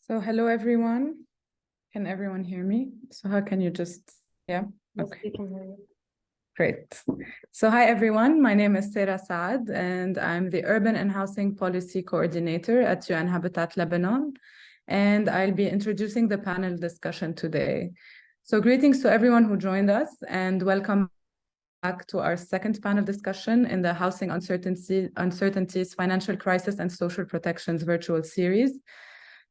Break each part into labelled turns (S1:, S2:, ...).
S1: So hello, everyone. Can everyone hear me? So how can you just, yeah? Okay, great. So hi, everyone. My name is Sarah Saad, and I'm the Urban and Housing Policy Coordinator at UN Habitat Lebanon. And I'll be introducing the panel discussion today. So greetings to everyone who joined us, and welcome back to our second panel discussion in the Housing Uncertainties, Financial Crisis and Social Protections virtual series.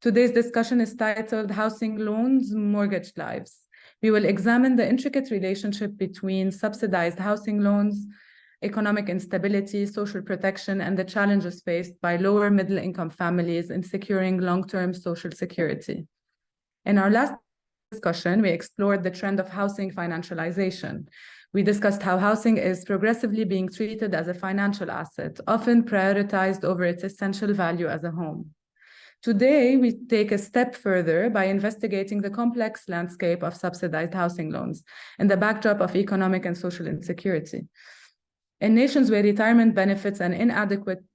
S1: Today's discussion is titled Housing Loans, Mortgaged Lives. We will examine the intricate relationship between subsidized housing loans, economic instability, social protection, and the challenges faced by lower middle-income families in securing long-term social security. In our last discussion, we explored the trend of housing financialization. We discussed how housing is progressively being treated as a financial asset, often prioritized over its essential value as a home. Today, we take a step further by investigating the complex landscape of subsidized housing loans in the backdrop of economic and social insecurity. In nations where retirement benefits are inadequate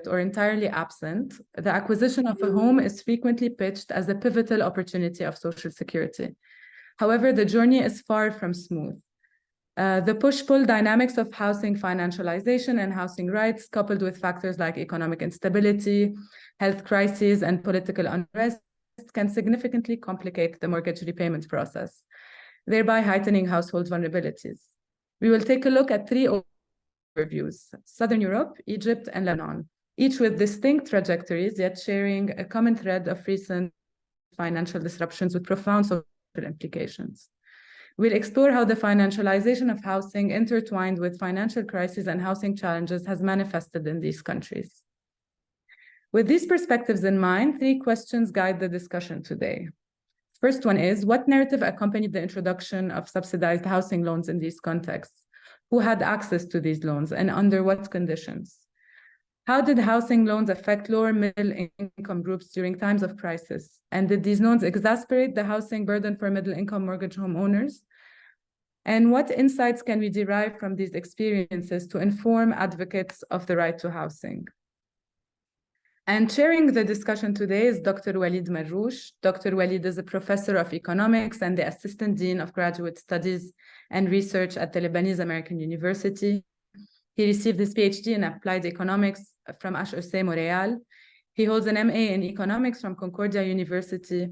S1: or entirely absent, the acquisition of a home is frequently pitched as a pivotal opportunity of social security. However, the journey is far from smooth. The push-pull dynamics of housing financialization and housing rights, coupled with factors like economic instability, health crises, and political unrest, can significantly complicate the mortgage repayment process, thereby heightening household vulnerabilities. We will take a look at three overviews: Southern Europe, Egypt, and Lebanon, each with distinct trajectories, yet sharing a common thread of recent financial disruptions with profound social implications. We'll explore how the financialization of housing intertwined with financial crises and housing challenges has manifested in these countries. With these perspectives in mind, three questions guide the discussion today. First one is, what narrative accompanied the introduction of subsidized housing loans in these contexts? Who had access to these loans and under what conditions? How did housing loans affect lower middle-income groups during times of crisis? And did these loans exacerbate the housing burden for middle-income mortgage homeowners? And what insights can we derive from these experiences to inform advocates of the right to housing? And chairing the discussion today is Dr. Walid Marrouch. Dr. Walid is a professor of economics and the assistant dean of graduate studies and research at the Lebanese American University. He received his PhD in applied economics from HEC Montreal. He holds an MA in economics from Concordia University.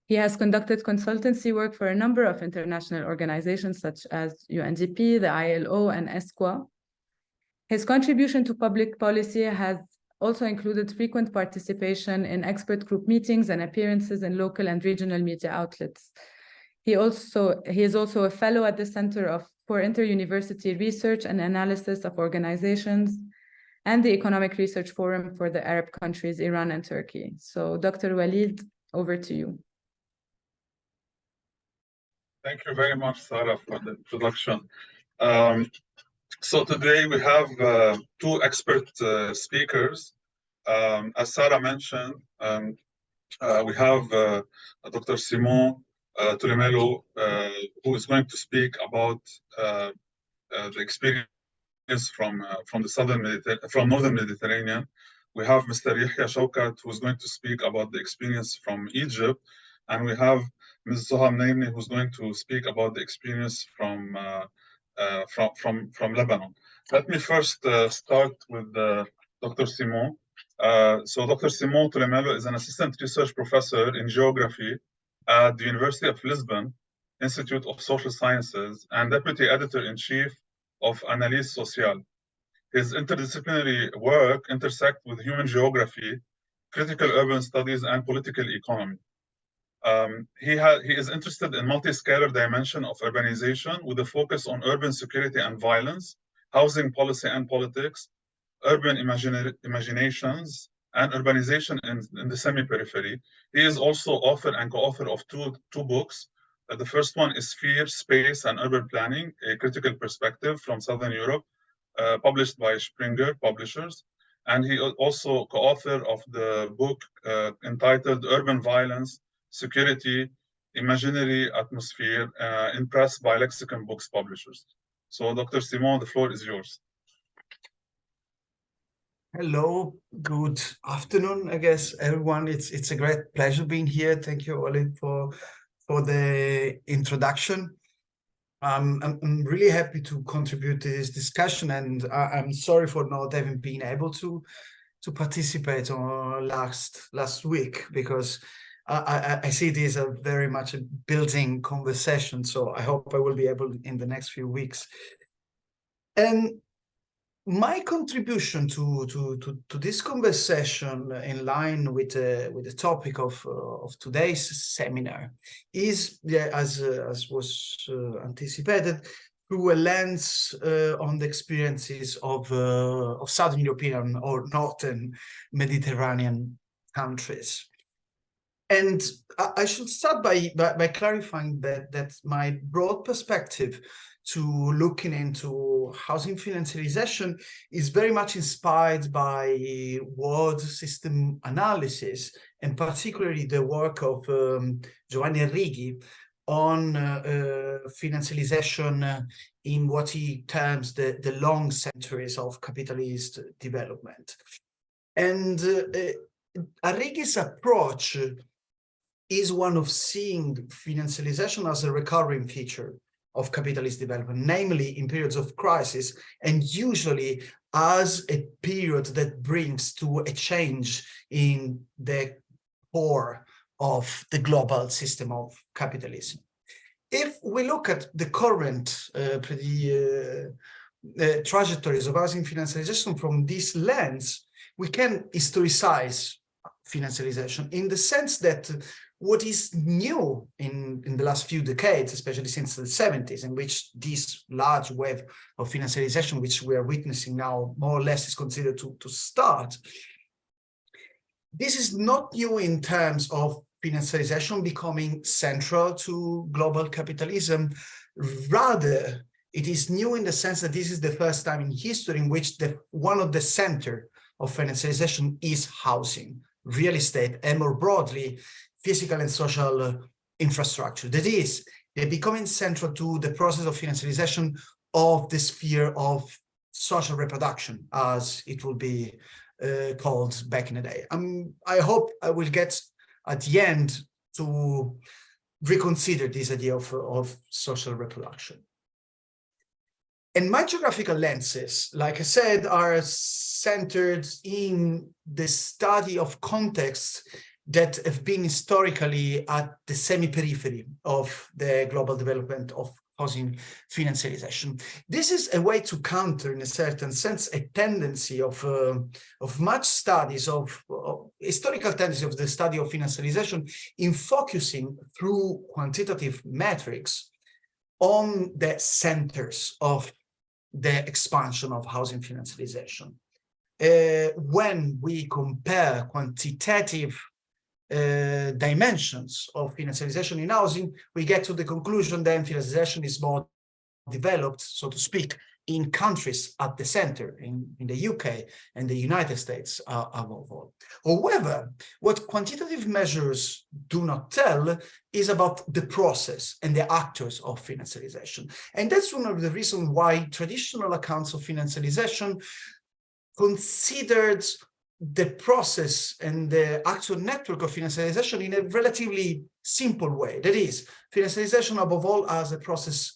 S1: He has conducted consultancy work for a number of international organizations such as UNDP, the ILO, and ESQA. His contribution to public policy has also included frequent participation in expert group meetings and appearances in local and regional media outlets. He is also a fellow at the Center for Inter-University Research and Analysis of Organizations and the Economic Research Forum for the Arab countries, Iran and Turkey. So Dr. Walid, over to you.
S2: Thank you very much, Sarah, for the introduction. So today we have two expert speakers. As Sarah mentioned, we have Dr. Simone Tulumello, who is going to speak about the experience from Northern Mediterranean. We have Mr. Yahia Shawkat, who is going to speak about the experience from Egypt, and we have Ms. Soha Mneimneh, who's going to speak about the experience from Lebanon. Let me first start with Dr. Simone. So Dr. Simone Tulumello is an assistant research professor in geography at the University of Lisbon Institute of Social Sciences and deputy editor-in-chief of Analyse Sociale. His interdisciplinary work intersects with human geography, critical urban studies, and political economy. He is interested in multi-scalar dimension of urbanization with a focus on urban security and violence, housing policy and politics, urban imaginations, and urbanization in the semi-periphery. He is also author and co-author of two books. The first one is Fear, Space, and Urban Planning, a critical perspective from Southern Europe, published by Springer Publishers. And he also co-author of the book entitled Urban Violence, Security, Imaginary Atmosphere, in press by Lexicon Books Publishers. So Dr. Simone, the floor is yours.
S3: Hello, good afternoon, I guess, everyone. It's a great pleasure being here. Thank you, Walid, for the introduction. I'm really happy to contribute to this discussion, and I'm sorry for not having been able to participate on last week, because I see this as very much a building conversation. So I hope I will be able in the next few weeks. And my contribution to this conversation, in line with the topic of today's seminar, is, as was anticipated, through a lens on the experiences of Southern European or Northern Mediterranean countries. And I should start by clarifying that my broad perspective to looking into housing financialization is very much inspired by world system analysis, and particularly the work of Giovanni Arrighi on financialization in what he terms the long centuries of capitalist development. And Arrighi's approach is one of seeing financialization as a recurring feature of capitalist development, namely in periods of crisis, and usually as a period that brings to a change in the core of the global system of capitalism. If we look at the current trajectories of housing financialization from this lens, we can historicize financialization in the sense that what is new in the last few decades, especially since the 70s, in which this large wave of financialization, which we are witnessing now, more or less is considered to start. This is not new in terms of financialization becoming central to global capitalism. Rather, it is new in the sense that this is the first time in history in which one of the center of financialization is housing, real estate, and more broadly, physical and social infrastructure. That is, they're becoming central to the process of financialization of the sphere of social reproduction, as it will be called back in the day. I hope I will get at the end to reconsider this idea of social reproduction. And my geographical lenses, like I said, are centered in the study of contexts that have been historically at the semi-periphery of the global development of housing financialization. This is a way to counter, in a certain sense, a tendency of much studies of historical tendency of the study of financialization in focusing through quantitative metrics on the centers of the expansion of housing financialization. When we compare quantitative dimensions of financialization in housing, we get to the conclusion that financialization is more developed, so to speak, in countries at the center, in the UK and the United States above all. However, what quantitative measures do not tell is about the process and the actors of financialization. And that's one of the reasons why traditional accounts of financialization considered the process and the actual network of financialization in a relatively simple way. That is, financialization above all as a process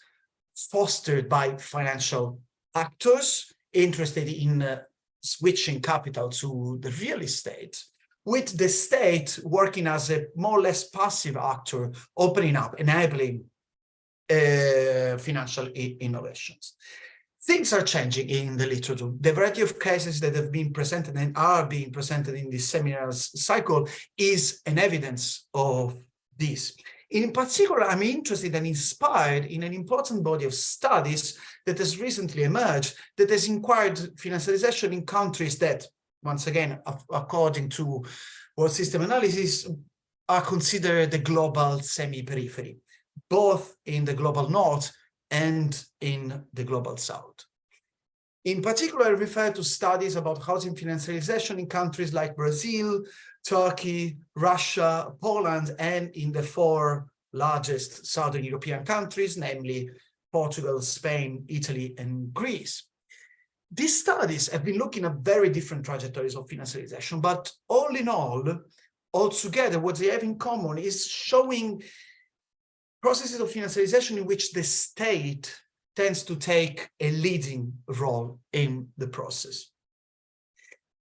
S3: fostered by financial actors interested in switching capital to the real estate, with the state working as a more or less passive actor, opening up, enabling financial innovations. Things are changing in the literature. The variety of cases that have been presented and are being presented in this seminars cycle is an evidence of this. In particular, I'm interested and inspired in an important body of studies that has recently emerged that has inquired financialization in countries that, once again, according to world system analysis, are considered the global semi-periphery, both in the global north and in the global south. In particular, I refer to studies about housing financialization in countries like Brazil, Turkey, Russia, Poland, and in the four largest Southern European countries, namely Portugal, Spain, Italy, and Greece. These studies have been looking at very different trajectories of financialization, but all in all together, what they have in common is showing processes of financialization in which the state tends to take a leading role in the process.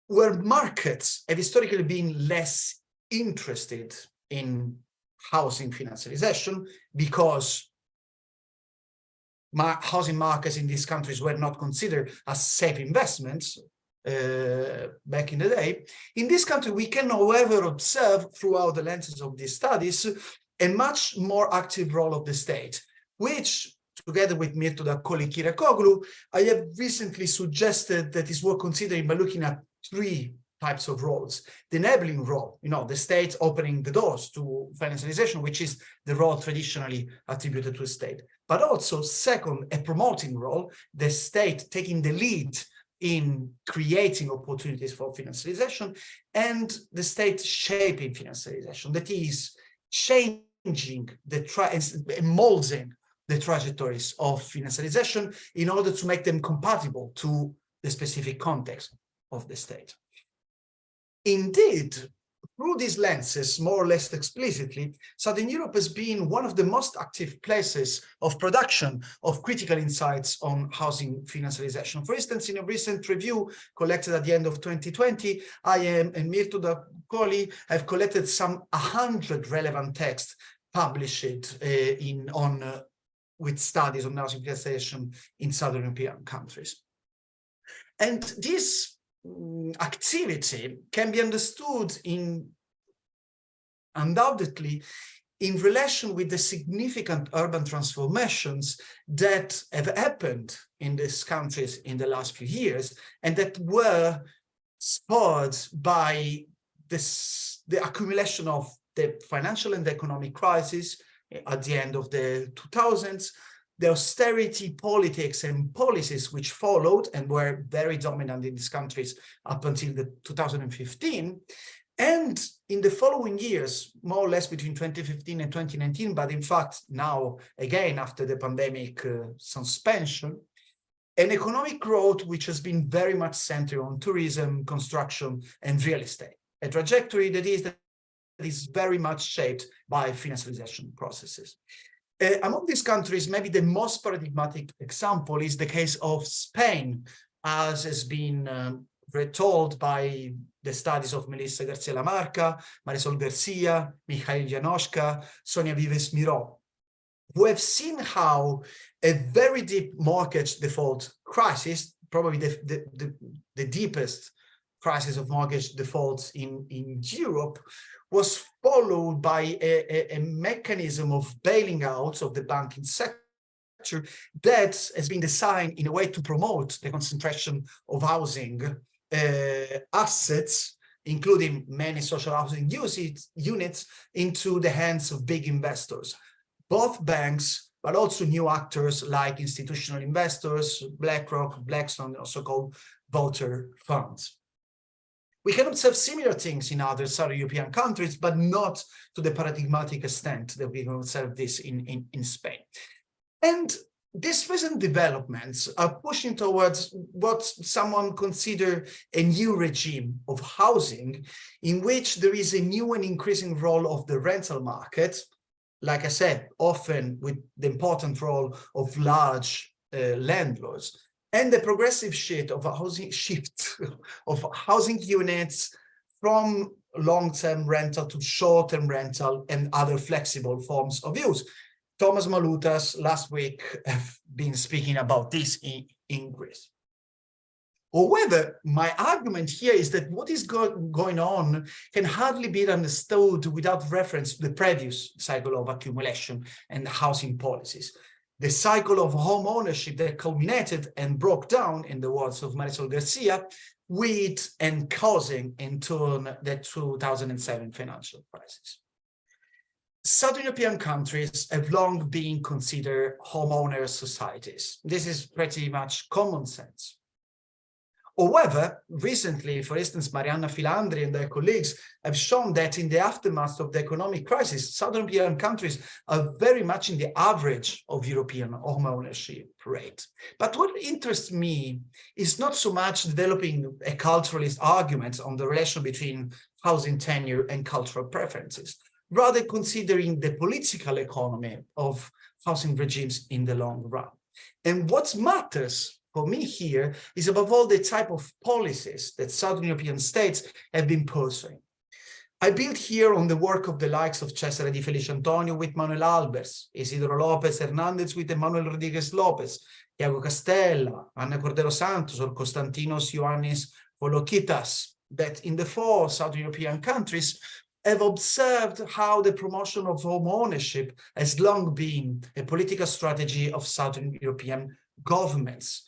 S3: Where markets have historically been less interested in housing financialization because housing markets in these countries were not considered as safe investments back in the day. In this country, we can, however, observe throughout the lenses of these studies a much more active role of the state, which, together with Mirtuda Koli-Kirakoglu, I have recently suggested that is worth considering by looking at three types of roles. The enabling role, the state opening the doors to financialization, which is the role traditionally attributed to the state. But also, second, a promoting role, the state taking the lead in creating opportunities for financialization, and the state shaping financialization, that is, changing and molding the trajectories of financialization in order to make them compatible to the specific context of the state. Indeed, through these lenses, more or less explicitly, Southern Europe has been one of the most active places of production of critical insights on housing financialization. For instance, in a recent review collected at the end of 2020, I and Mirtuda Koli have collected some 100 relevant texts published with studies on housing financialization in Southern European countries. And this activity can be understood undoubtedly in relation with the significant urban transformations that have happened in these countries in the last few years, and that were spurred by the accumulation of the financial and economic crisis at the end of the 2000s, the austerity politics and policies which followed and were very dominant in these countries up until 2015. And in the following years, more or less between 2015 and 2019, but in fact now, again, after the pandemic suspension, an economic growth which has been very much centered on tourism, construction, and real estate, a trajectory that is very much shaped by financialization processes. Among these countries, maybe the most paradigmatic example is the case of Spain, as has been retold by the studies of Melissa Garcia-Lamarca, Marisol Garcia, Mikhail Janoschka, Sonia Vives-Miró, who have seen how a very deep mortgage default crisis, probably the deepest crisis of mortgage defaults in Europe, was followed by a mechanism of bailing out of the banking sector that has been designed in a way to promote the concentration of housing assets, including many social housing units, into the hands of big investors, both banks, but also new actors like institutional investors, BlackRock, Blackstone, also called voter funds. We can observe similar things in other Southern European countries, but not to the paradigmatic extent that we can observe this in Spain. And these recent developments are pushing towards what someone considers a new regime of housing, in which there is a new and increasing role of the rental market, like I said, often with the important role of large landlords, and the progressive shift of housing units from long-term rental to short-term rental and other flexible forms of use. Thomas Malutas last week have been speaking about this in Greece. However, my argument here is that what is going on can hardly be understood without reference to the previous cycle of accumulation and housing policies. The cycle of home ownership that culminated and broke down, in the words of Marisol Garcia, with and causing, in turn, the 2007 financial crisis. Southern European countries have long been considered homeowner societies. This is pretty much common sense. However, recently, for instance, Marianna Filandri and their colleagues have shown that in the aftermath of the economic crisis, Southern European countries are very much in the average of European home ownership rate. But what interests me is not so much developing a culturalist argument on the relation between housing tenure and cultural preferences, rather considering the political economy of housing regimes in the long run. And what matters for me here is above all the type of policies that Southern European states have been pursuing. I build here on the work of the likes of Cesare Di Felice Antonio with Manuel Albers, Isidro Lopez Hernandez with Emmanuel Rodriguez Lopez, Iago Castella, Ana Cordero Santos, or Konstantinos Ioannis Volokitas, that in the 4 Southern European countries have observed how the promotion of home ownership has long been a political strategy of Southern European governments.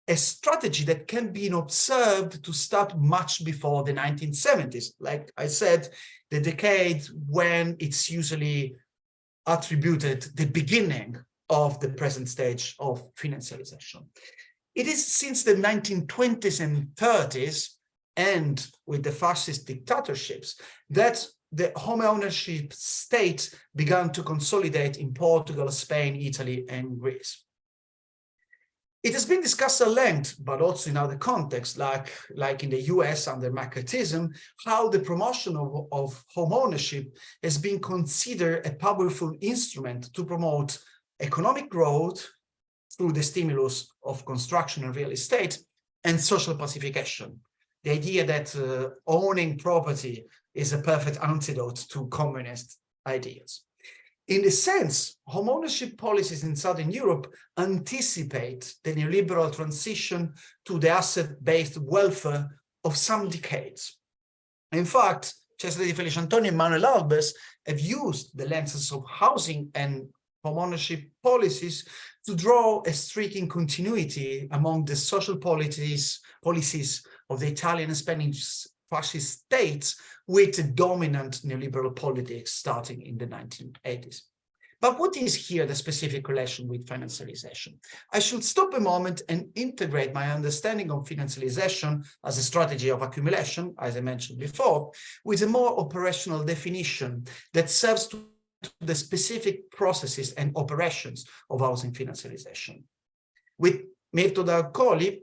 S3: A strategy that can be observed to start much before the 1970s. Like I said, the decade when it's usually attributed the beginning of the present stage of financialization. It is since the 1920s and 30s, and with the fascist dictatorships, that the home ownership state began to consolidate in Portugal, Spain, Italy, and Greece. It has been discussed at length, but also in other contexts, like in the US under McCarthyism, how the promotion of home ownership has been considered a powerful instrument to promote economic growth through the stimulus of construction and real estate and social pacification. The idea that owning property is a perfect antidote to communist ideas. In a sense, home ownership policies in Southern Europe anticipate the neoliberal transition to the asset-based welfare of some decades. In fact, Cesare Di Felice Antonio and Manuel Albers have used the lenses of housing and home ownership policies to draw a striking continuity among the social policies of the Italian and Spanish fascist states with the dominant neoliberal politics starting in the 1980s. But what is here the specific relation with financialization? I should stop a moment and integrate my understanding of financialization as a strategy of accumulation, as I mentioned before, with a more operational definition that serves to the specific processes and operations of housing financialization. With Mirto D'Arcoli,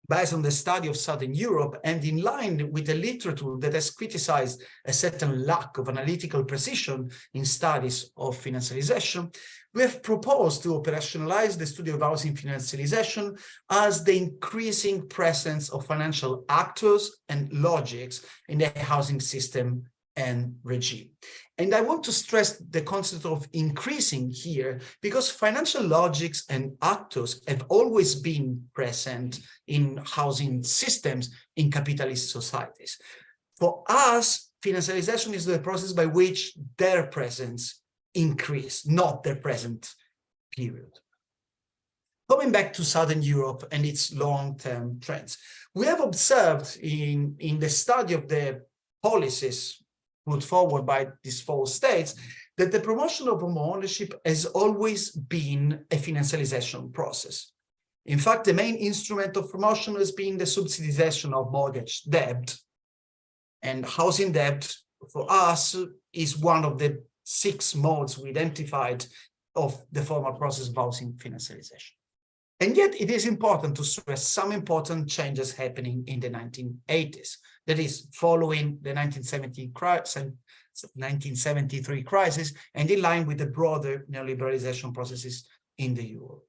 S3: based on the study of Southern Europe and in line with the literature that has criticized a certain lack of analytical precision in studies of financialization, we have proposed to operationalize the study of housing financialization as the increasing presence of financial actors and logics in the housing system and regime. And I want to stress the concept of increasing here because financial logics and actors have always been present in housing systems in capitalist societies. For us, financialization is the process by which their presence increase, not their present period. Coming back to Southern Europe and its long-term trends, we have observed in the study of the policies put forward by these 4 states that the promotion of home ownership has always been a financialization process. In fact, the main instrument of promotion has been the subsidization of mortgage debt, and housing debt for us is one of the 6 modes we identified of the formal process of housing financialization. And yet it is important to stress some important changes happening in the 1980s, that is, following the 1973 crisis and in line with the broader neoliberalization processes in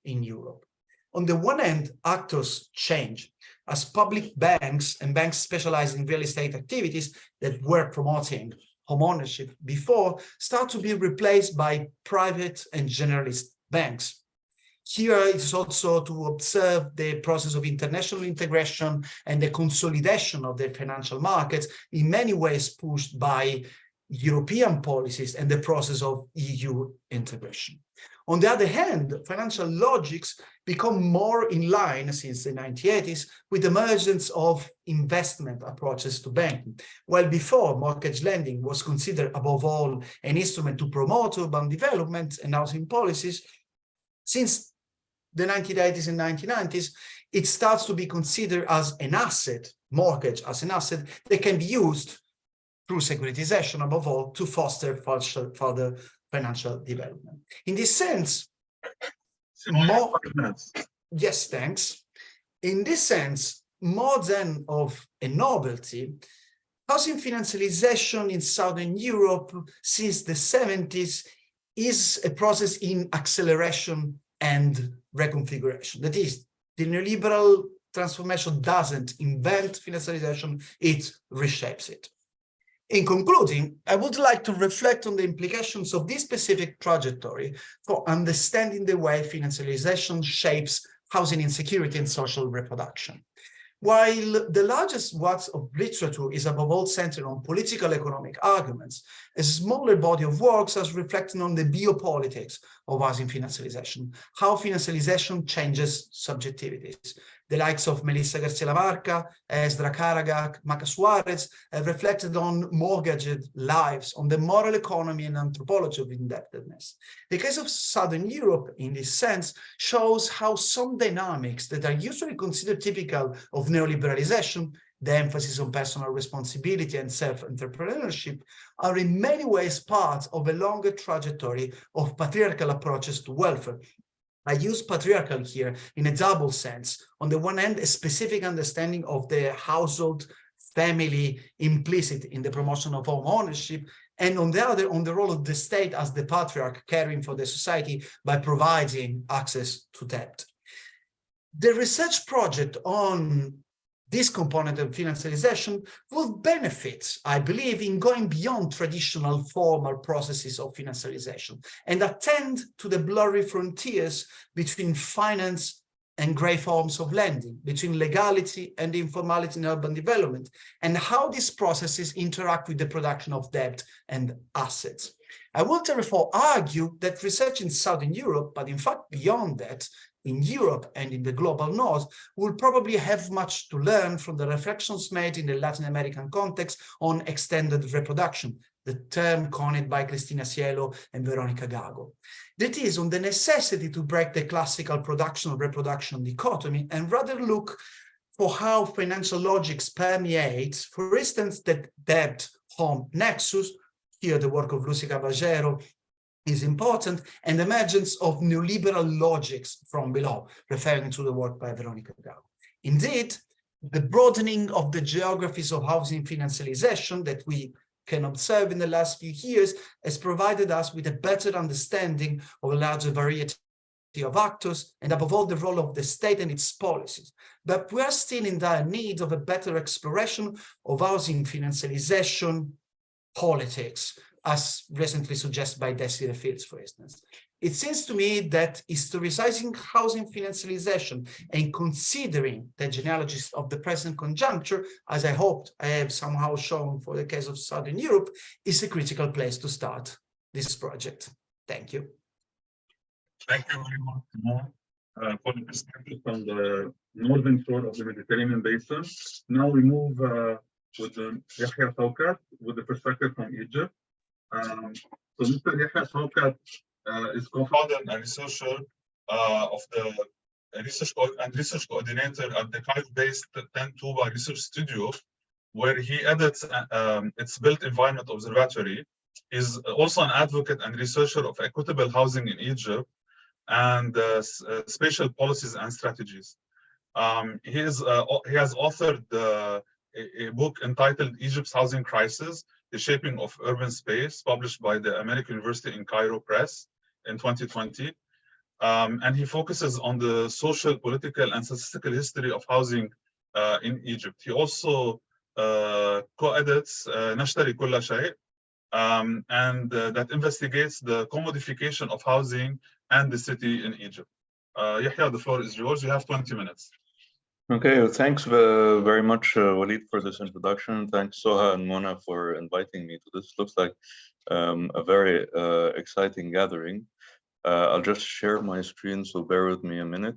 S3: Europe. On the one hand, actors change as public banks and banks specialized in real estate activities that were promoting home ownership before start to be replaced by private and generalist banks. Here it's also to observe the process of international integration and the consolidation of the financial markets, in many ways pushed by European policies and the process of EU integration. On the other hand, financial logics become more in line since the 1980s with the emergence of investment approaches to banking. While before, mortgage lending was considered above all an instrument to promote urban development and housing policies, since the 1980s and 1990s, it starts to be considered as an asset, mortgage as an asset that can be used through securitization, above all, to foster further financial development. In this sense, yes, thanks. In this sense, more than of a novelty, housing financialization in Southern Europe since the 70s is a process in acceleration and reconfiguration. That is, the neoliberal transformation doesn't invent financialization, it reshapes it. In concluding, I would like to reflect on the implications of this specific trajectory for understanding the way financialization shapes housing insecurity and social reproduction. While the largest works of literature is above all centered on political economic arguments, a smaller body of works is reflecting on the biopolitics of housing financialization, how financialization changes subjectivities. The likes of Melissa Garcia-Lamarca, Esdra Karagak, Maca Suarez have reflected on mortgaged lives, on the moral economy and anthropology of indebtedness. The case of Southern Europe, in this sense, shows how some dynamics that are usually considered typical of neoliberalization, the emphasis on personal responsibility and self-entrepreneurship, are in many ways part of a longer trajectory of patriarchal approaches to welfare. I use patriarchal here in a double sense. On the one hand, a specific understanding of the household family implicit in the promotion of home ownership, and on the other, on the role of the state as the patriarch caring for the society by providing access to debt. The research project on this component of financialization will benefit, I believe, in going beyond traditional formal processes of financialization and attend to the blurry frontiers between finance and grey forms of lending, between legality and informality in urban development, and how these processes interact with the production of debt and assets. I will therefore argue that research in Southern Europe, but in fact beyond that, in Europe and in the global north, will probably have much to learn from the reflections made in the Latin American context on extended reproduction, the term coined by Cristina Cielo and Veronica Gago. That is, on the necessity to break the classical production-reproduction dichotomy and rather look for how financial logics permeate, for instance, the debt-home nexus, here the work of Lucy Caballero is important, and the emergence of neoliberal logics from below, referring to the work by Veronica Gago. Indeed, the broadening of the geographies of housing financialization that we can observe in the last few years has provided us with a better understanding of a larger variety of actors, and above all, the role of the state and its policies. But we are still in dire need of a better exploration of housing financialization politics, as recently suggested by Desiree Fields, for instance. It seems to me that historicizing housing financialization and considering the genealogies of the present conjuncture, as I hoped I have somehow shown for the case of Southern Europe, is a critical place to start this project. Thank you.
S2: Thank you very much, Simone, for the perspective from the northern shore of the Mediterranean basin. Now we move with Yahia Shawkat with the perspective from Egypt. So Mr. Yahia Shawkat is co-founder and researcher of the research coordinator at the Cairo-based Tooba Research Studio, where he edits its built environment observatory. He's also an advocate and researcher of equitable housing in Egypt and spatial policies and strategies. He has authored a book entitled Egypt's Housing Crisis, The Shaping of Urban Space, published by the American University in Cairo Press in 2020. And he focuses on the social, political, and statistical history of housing in Egypt. He also co-edits Nashtari Kulla Shay, and that investigates the commodification of housing and the city in Egypt. Yahya, the floor is yours. You have 20 minutes.
S4: Okay, thanks very much, Walid, for this introduction. Thanks, Soha and Mona, for inviting me to this. Looks like a very exciting gathering. I'll just share my screen, so bear with me a minute.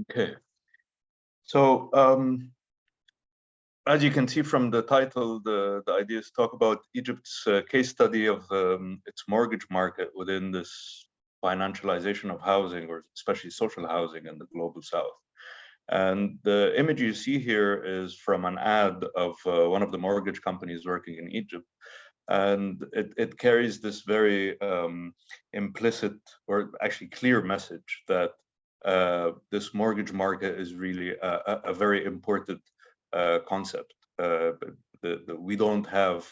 S4: Okay. So as you can see from the title, the idea is to talk about Egypt's case study of its mortgage market within this financialization of housing, or especially social housing in the global south. And the image you see here is from an ad of one of the mortgage companies working in Egypt. And it carries this very implicit, or actually clear message that this mortgage market is really a very important concept. We don't have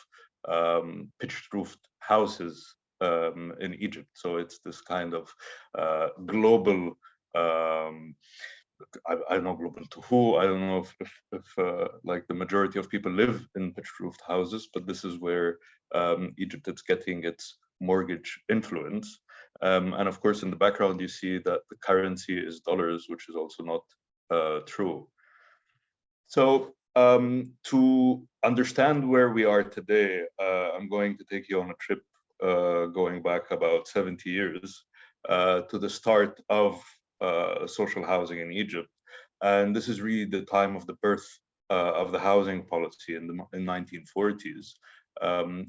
S4: pitched-roofed houses in Egypt, so it's this kind of global. I don't know global to who. I don't know if like the majority of people live in pitched-roofed houses, but this is where Egypt is getting its mortgage influence. And of course, in the background, you see that the currency is dollars, which is also not true. So to understand where we are today, I'm going to take you on a trip going back about 70 years to the start of social housing in Egypt. And this is really the time of the birth of the housing policy in the 1940s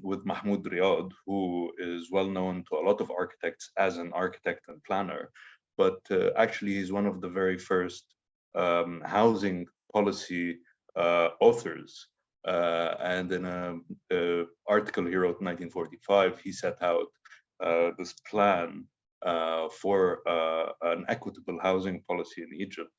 S4: with Mahmoud Riyad, who is well known to a lot of architects as an architect and planner. But actually, he's one of the very first housing policy authors. And in an article he wrote in 1945, he set out this plan for an equitable housing policy in Egypt,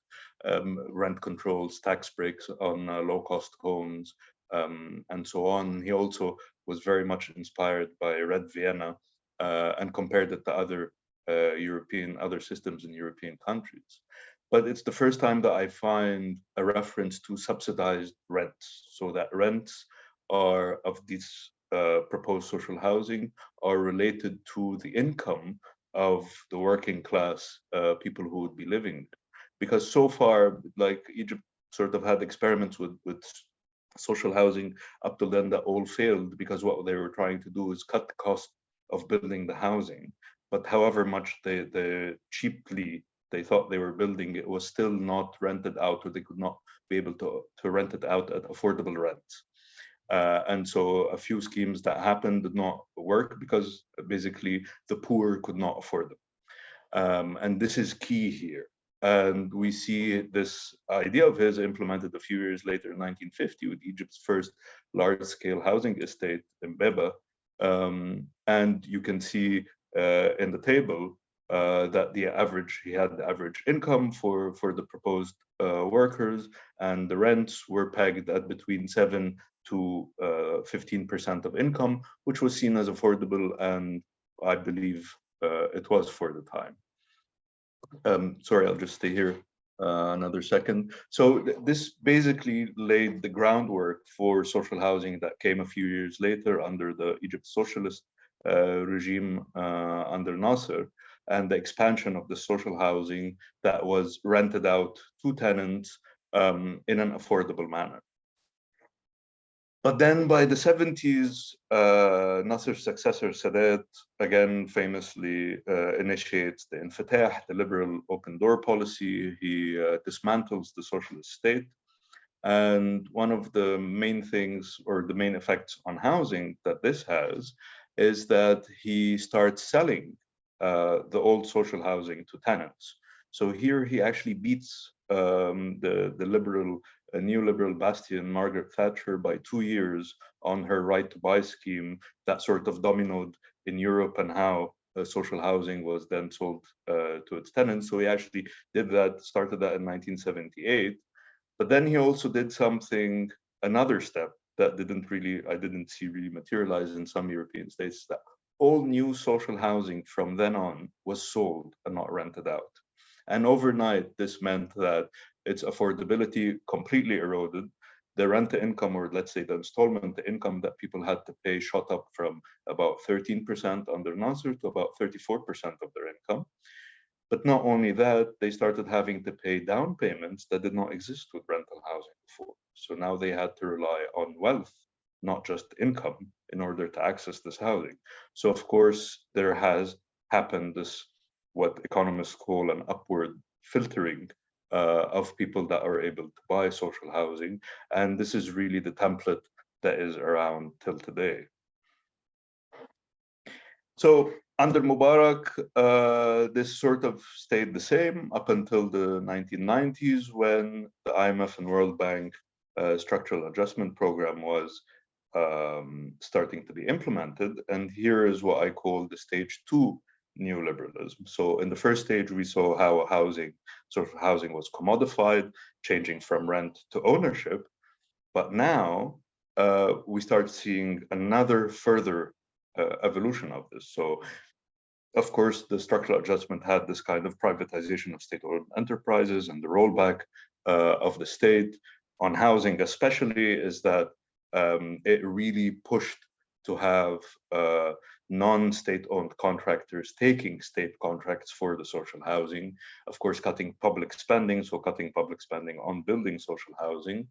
S4: rent controls, tax breaks on low-cost homes, and so on. He also was very much inspired by Red Vienna and compared it to other other systems in European countries. But it's the first time that I find a reference to subsidized rents, so that rents are of these proposed social housing are related to the income of the working class people who would be living there. Because so far, like Egypt sort of had experiments with social housing up till then that all failed, because what they were trying to do is cut the cost of building the housing. But however much they cheaply they thought they were building, it was still not rented out, or they could not be able to rent it out at affordable rents. And so a few schemes that happened did not work because basically the poor could not afford them. And this is key here. And we see this idea of his implemented a few years later in 1950 with Egypt's first large-scale housing estate in Beba. And you can see in the table that he had the average income for the proposed workers, and the rents were pegged at between 7 to 15% of income, which was seen as affordable, and I believe it was for the time. Sorry, I'll just stay here another second. So this basically laid the groundwork for social housing that came a few years later under the Egypt socialist regime under Nasser, and the expansion of the social housing that was rented out to tenants in an affordable manner. But then by the 70s, Nasser's successor, Sadat, again famously initiates the Infatah, the liberal open door policy. He dismantles the socialist state. And one of the main things, or the main effects on housing that this has, is that he starts selling the old social housing to tenants. So here he actually beats the neoliberal bastion, Margaret Thatcher, by 2 years on her right to buy scheme that sort of dominoed in Europe, and how social housing was then sold to its tenants. So he actually did that, started that in 1978. But then he also did something, another step that I didn't see really materialize in some European states, that all new social housing from then on was sold and not rented out. And overnight, this meant that its affordability completely eroded. The rent to income, or let's say the installment to income that people had to pay, shot up from about 13% under Nasser to about 34% of their income. But not only that, they started having to pay down payments that did not exist with rental housing before. So now they had to rely on wealth, not just income, in order to access this housing. So of course, there has happened this, what economists call an upward filtering of people that are able to buy social housing. And this is really the template that is around till today. So under Mubarak, this sort of stayed the same up until the 1990s, when the IMF and World Bank structural adjustment program was starting to be implemented. And here is what I call the stage 2 neoliberalism. So in the first stage, we saw how social housing was commodified, changing from rent to ownership. But now we start seeing another further evolution of this. So, of course, the structural adjustment had this kind of privatization of state-owned enterprises, and the rollback of the state on housing especially is that it really pushed to have non-state-owned contractors taking state contracts for the social housing, of course, cutting public spending, so cutting public spending on building social housing.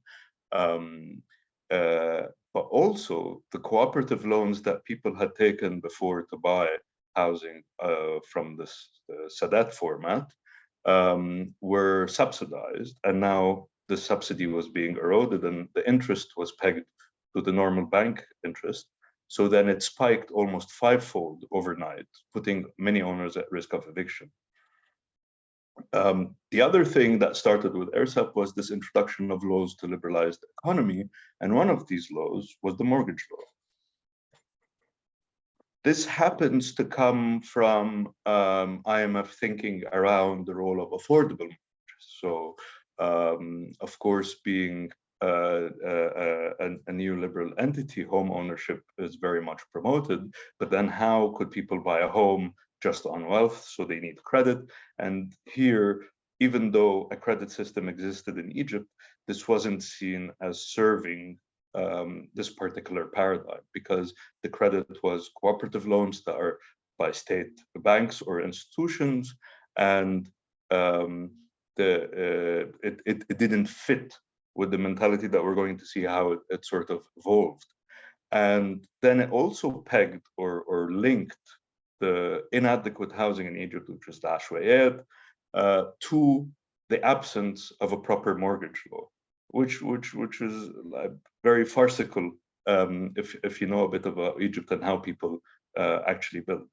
S4: But also the cooperative loans that people had taken before to buy housing from this Sadat format were subsidized, and now the subsidy was being eroded and the interest was pegged to the normal bank interest. So then it spiked almost 5-fold overnight, putting many owners at risk of eviction. The other thing that started with ERSAP was this introduction of laws to liberalize the economy, and one of these laws was the mortgage law. This happens to come from IMF thinking around the role of affordable mortgages. So, of course, being a neoliberal entity, home ownership is very much promoted, but then how could people buy a home just on wealth? So they need credit. And here, even though a credit system existed in Egypt, this wasn't seen as serving this particular paradigm, because the credit was cooperative loans that are by state banks or institutions, and it didn't fit with the mentality that we're going to see how it sort of evolved. And then it also pegged or linked the inadequate housing in Egypt, which is the Ashwayat, to the absence of a proper mortgage law, which is like very farcical if you know a bit about Egypt and how people actually build.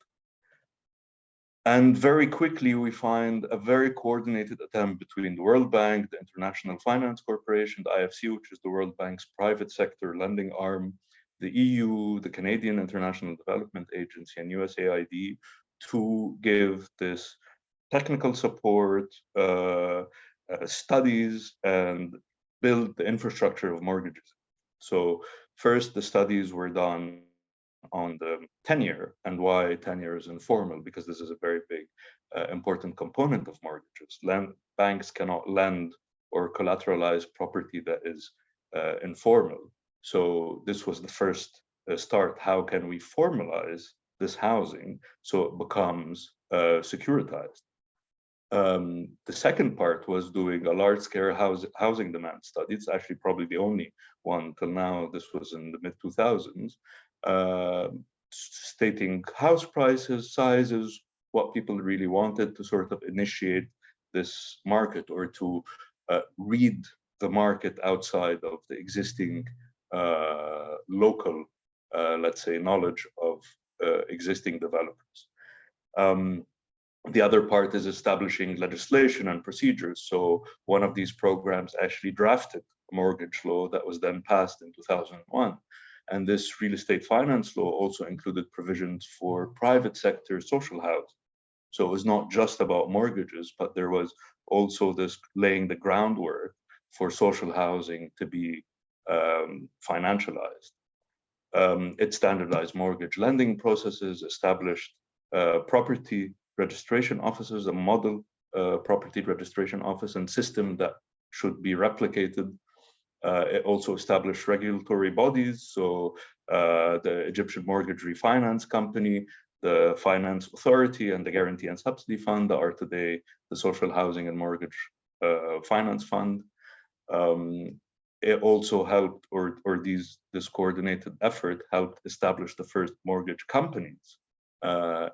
S4: And very quickly, we find a very coordinated attempt between the World Bank, the International Finance Corporation, the IFC, which is the World Bank's private sector lending arm, the EU, the Canadian International Development Agency, and USAID to give this technical support, studies, and build the infrastructure of mortgages. So first, the studies were done on the tenure and why tenure is informal, because this is a very big, important component of mortgages. Banks cannot lend or collateralize property that is informal. So this was the first start. How can we formalize this housing so it becomes securitized? The second part was doing a large-scale housing demand study. It's actually probably the only one till now. This was in the mid-2000s, stating house prices, sizes, what people really wanted to sort of initiate this market, or to read the market outside of the existing local, let's say, knowledge of existing developers. The other part is establishing legislation and procedures. So one of these programs actually drafted a mortgage law that was then passed in 2001. And this real estate finance law also included provisions for private sector social housing. So it was not just about mortgages, but there was also this laying the groundwork for social housing to be financialized. It standardized mortgage lending processes, established property registration offices, a model property registration office and system that should be replicated. It also established regulatory bodies, so the Egyptian Mortgage Refinance Company, the Finance Authority, and the Guarantee and Subsidy Fund that are today the Social Housing and Mortgage Finance Fund. It also helped, or this coordinated effort helped establish the first mortgage companies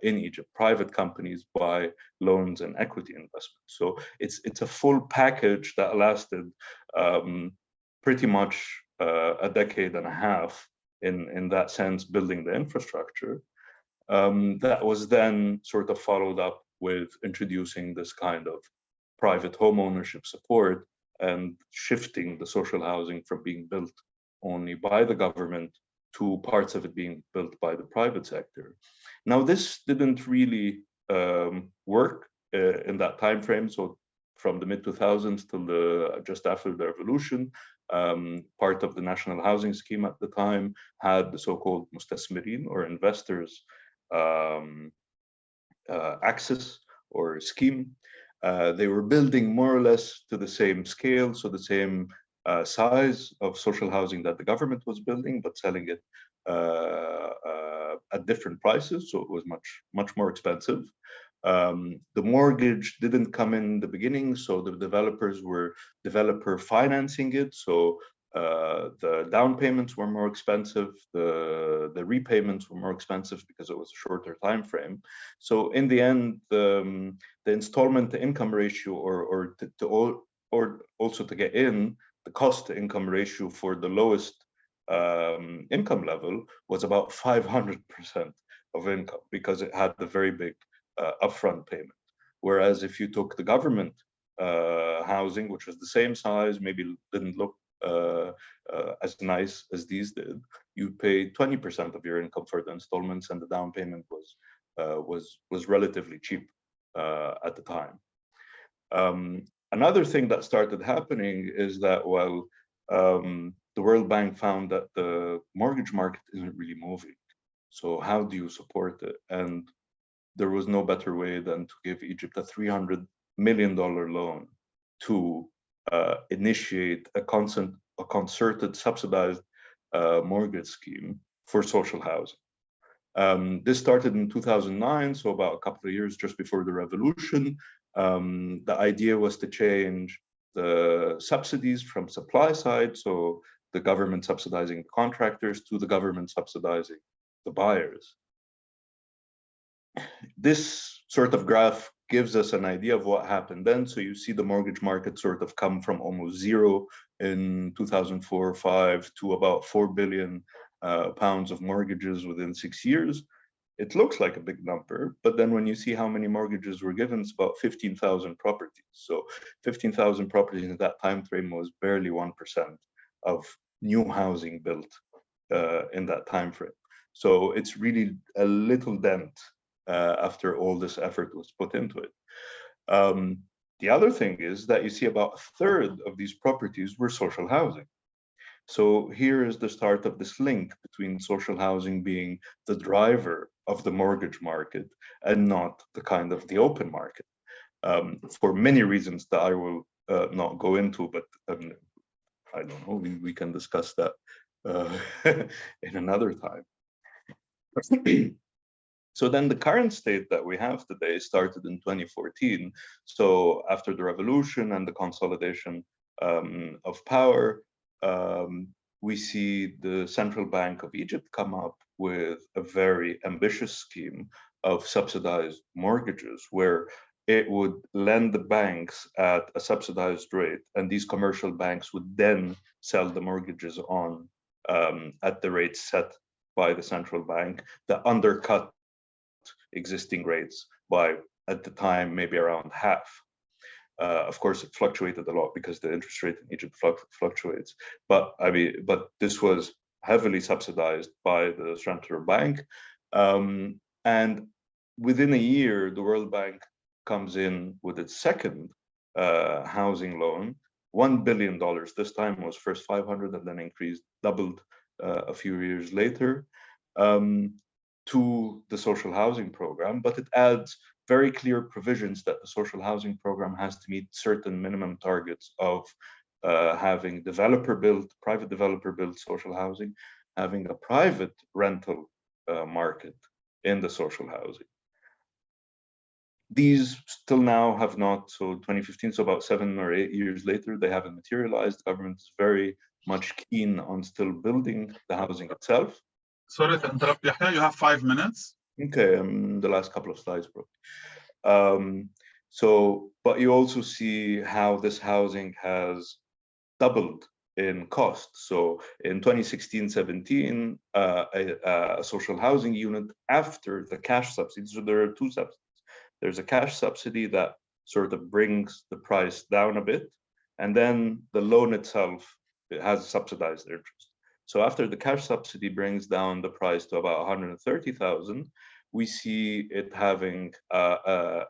S4: in Egypt. Private companies buy loans and equity investments. So it's a full package that lasted pretty much a decade and a half in that sense, building the infrastructure. That was then sort of followed up with introducing this kind of private home ownership support and shifting the social housing from being built only by the government to parts of it being built by the private sector. Now, this didn't really work in that time frame. So from the mid-2000s till just after the revolution, part of the national housing scheme at the time had the so-called mustasmirin, or investors access or scheme. They were building more or less to the same scale, so the same size of social housing that the government was building, but selling it at different prices, so it was much more expensive. The mortgage didn't come in the beginning, so the developers were developer financing it. So the down payments were more expensive, the repayments were more expensive because it was a shorter time frame. So in the end, the installment to income ratio, or also to get in, the cost to income ratio for the lowest income level was about 500% of income, because it had the very big upfront payment. Whereas if you took the government housing, which was the same size, maybe didn't look as nice as these did, you pay 20% of your income for the installments, and the down payment was relatively cheap at the time. Another thing that started happening is that while the World Bank found that the mortgage market isn't really moving, so how do you support it? And there was no better way than to give Egypt a $300 million loan to initiate a concerted, subsidized mortgage scheme for social housing. This started in 2009, so about a couple of years just before the revolution. The idea was to change the subsidies from supply side, so the government subsidizing the contractors, to the government subsidizing the buyers. This sort of graph gives us an idea of what happened then. So you see the mortgage market sort of come from almost zero in 2004-05 to about 4 billion pounds of mortgages within 6 years. It looks like a big number, but then when you see how many mortgages were given, it's about 15,000 properties. So 15,000 properties in that time frame was barely 1% of new housing built in that time frame. So it's really a little dent after all this effort was put into it. The other thing is that you see about a third of these properties were social housing. So here is the start of this link between social housing being the driver of the mortgage market and not the kind of the open market, for many reasons that I will not go into, but I don't know, we can discuss that in another time. So then the current state that we have today started in 2014. So after the revolution and the consolidation of power, we see the Central Bank of Egypt come up with a very ambitious scheme of subsidized mortgages, where it would lend the banks at a subsidized rate, and these commercial banks would then sell the mortgages on at the rate set by the central bank, that undercut existing rates by, at the time, maybe around half. Of course, it fluctuated a lot because the interest rate in Egypt fluctuates. But I mean, this was heavily subsidized by the central bank. And within a year, the World Bank comes in with its second housing loan, $1 billion. This time was first 500 and then increased, doubled a few years later, to the social housing program. But it adds very clear provisions that the social housing program has to meet certain minimum targets of having private developer built social housing, having a private rental market in the social housing. These still now have not, so 2015, so about 7 or 8 years later, they haven't materialized. The government is very much keen on still building the housing itself.
S2: Sorry to interrupt, Yahya, you have 5 minutes.
S4: Okay, the last couple of slides, bro. But you also see how this housing has doubled in cost. So in 2016-17, a social housing unit after the cash subsidy, so there are two subsidies. There's a cash subsidy that sort of brings the price down a bit, and then the loan itself, it has subsidized interest. So after the cash subsidy brings down the price to about 130,000, we see it having a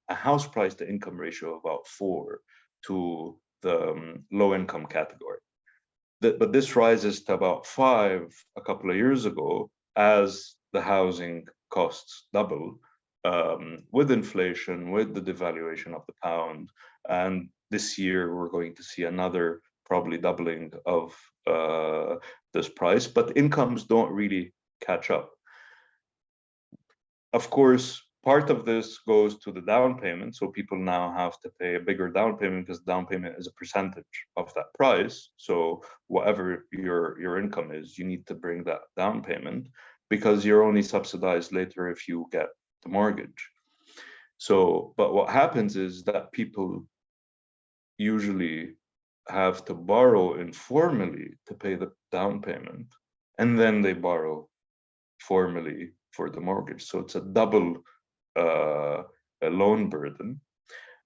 S4: house price to income ratio of about 4 to the low income category. But this rises to about 5 a couple of years ago as the housing costs double with inflation, with the devaluation of the pound. And this year, we're going to see another probably doubling of this price, but incomes don't really catch up. Of course, part of this goes to the down payment. So people now have to pay a bigger down payment because down payment is a percentage of that price. So whatever your income is, you need to bring that down payment because you're only subsidized later if you get the mortgage. So, but what happens is that people usually have to borrow informally to pay the down payment, and then they borrow formally for the mortgage. So it's a double a loan burden.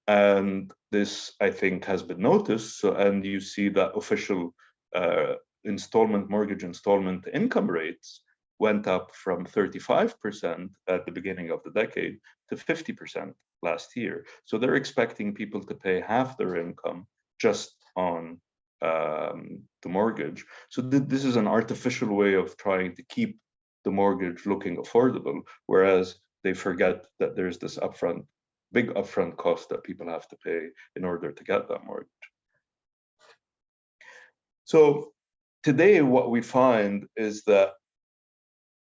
S4: And this, I think, has been noticed. So, and you see that official mortgage installment income rates went up from 35% at the beginning of the decade to 50% last year. So they're expecting people to pay half their income just on the mortgage. So this is an artificial way of trying to keep the mortgage looking affordable, whereas they forget that there's this big upfront cost that people have to pay in order to get that mortgage. So today, what we find is that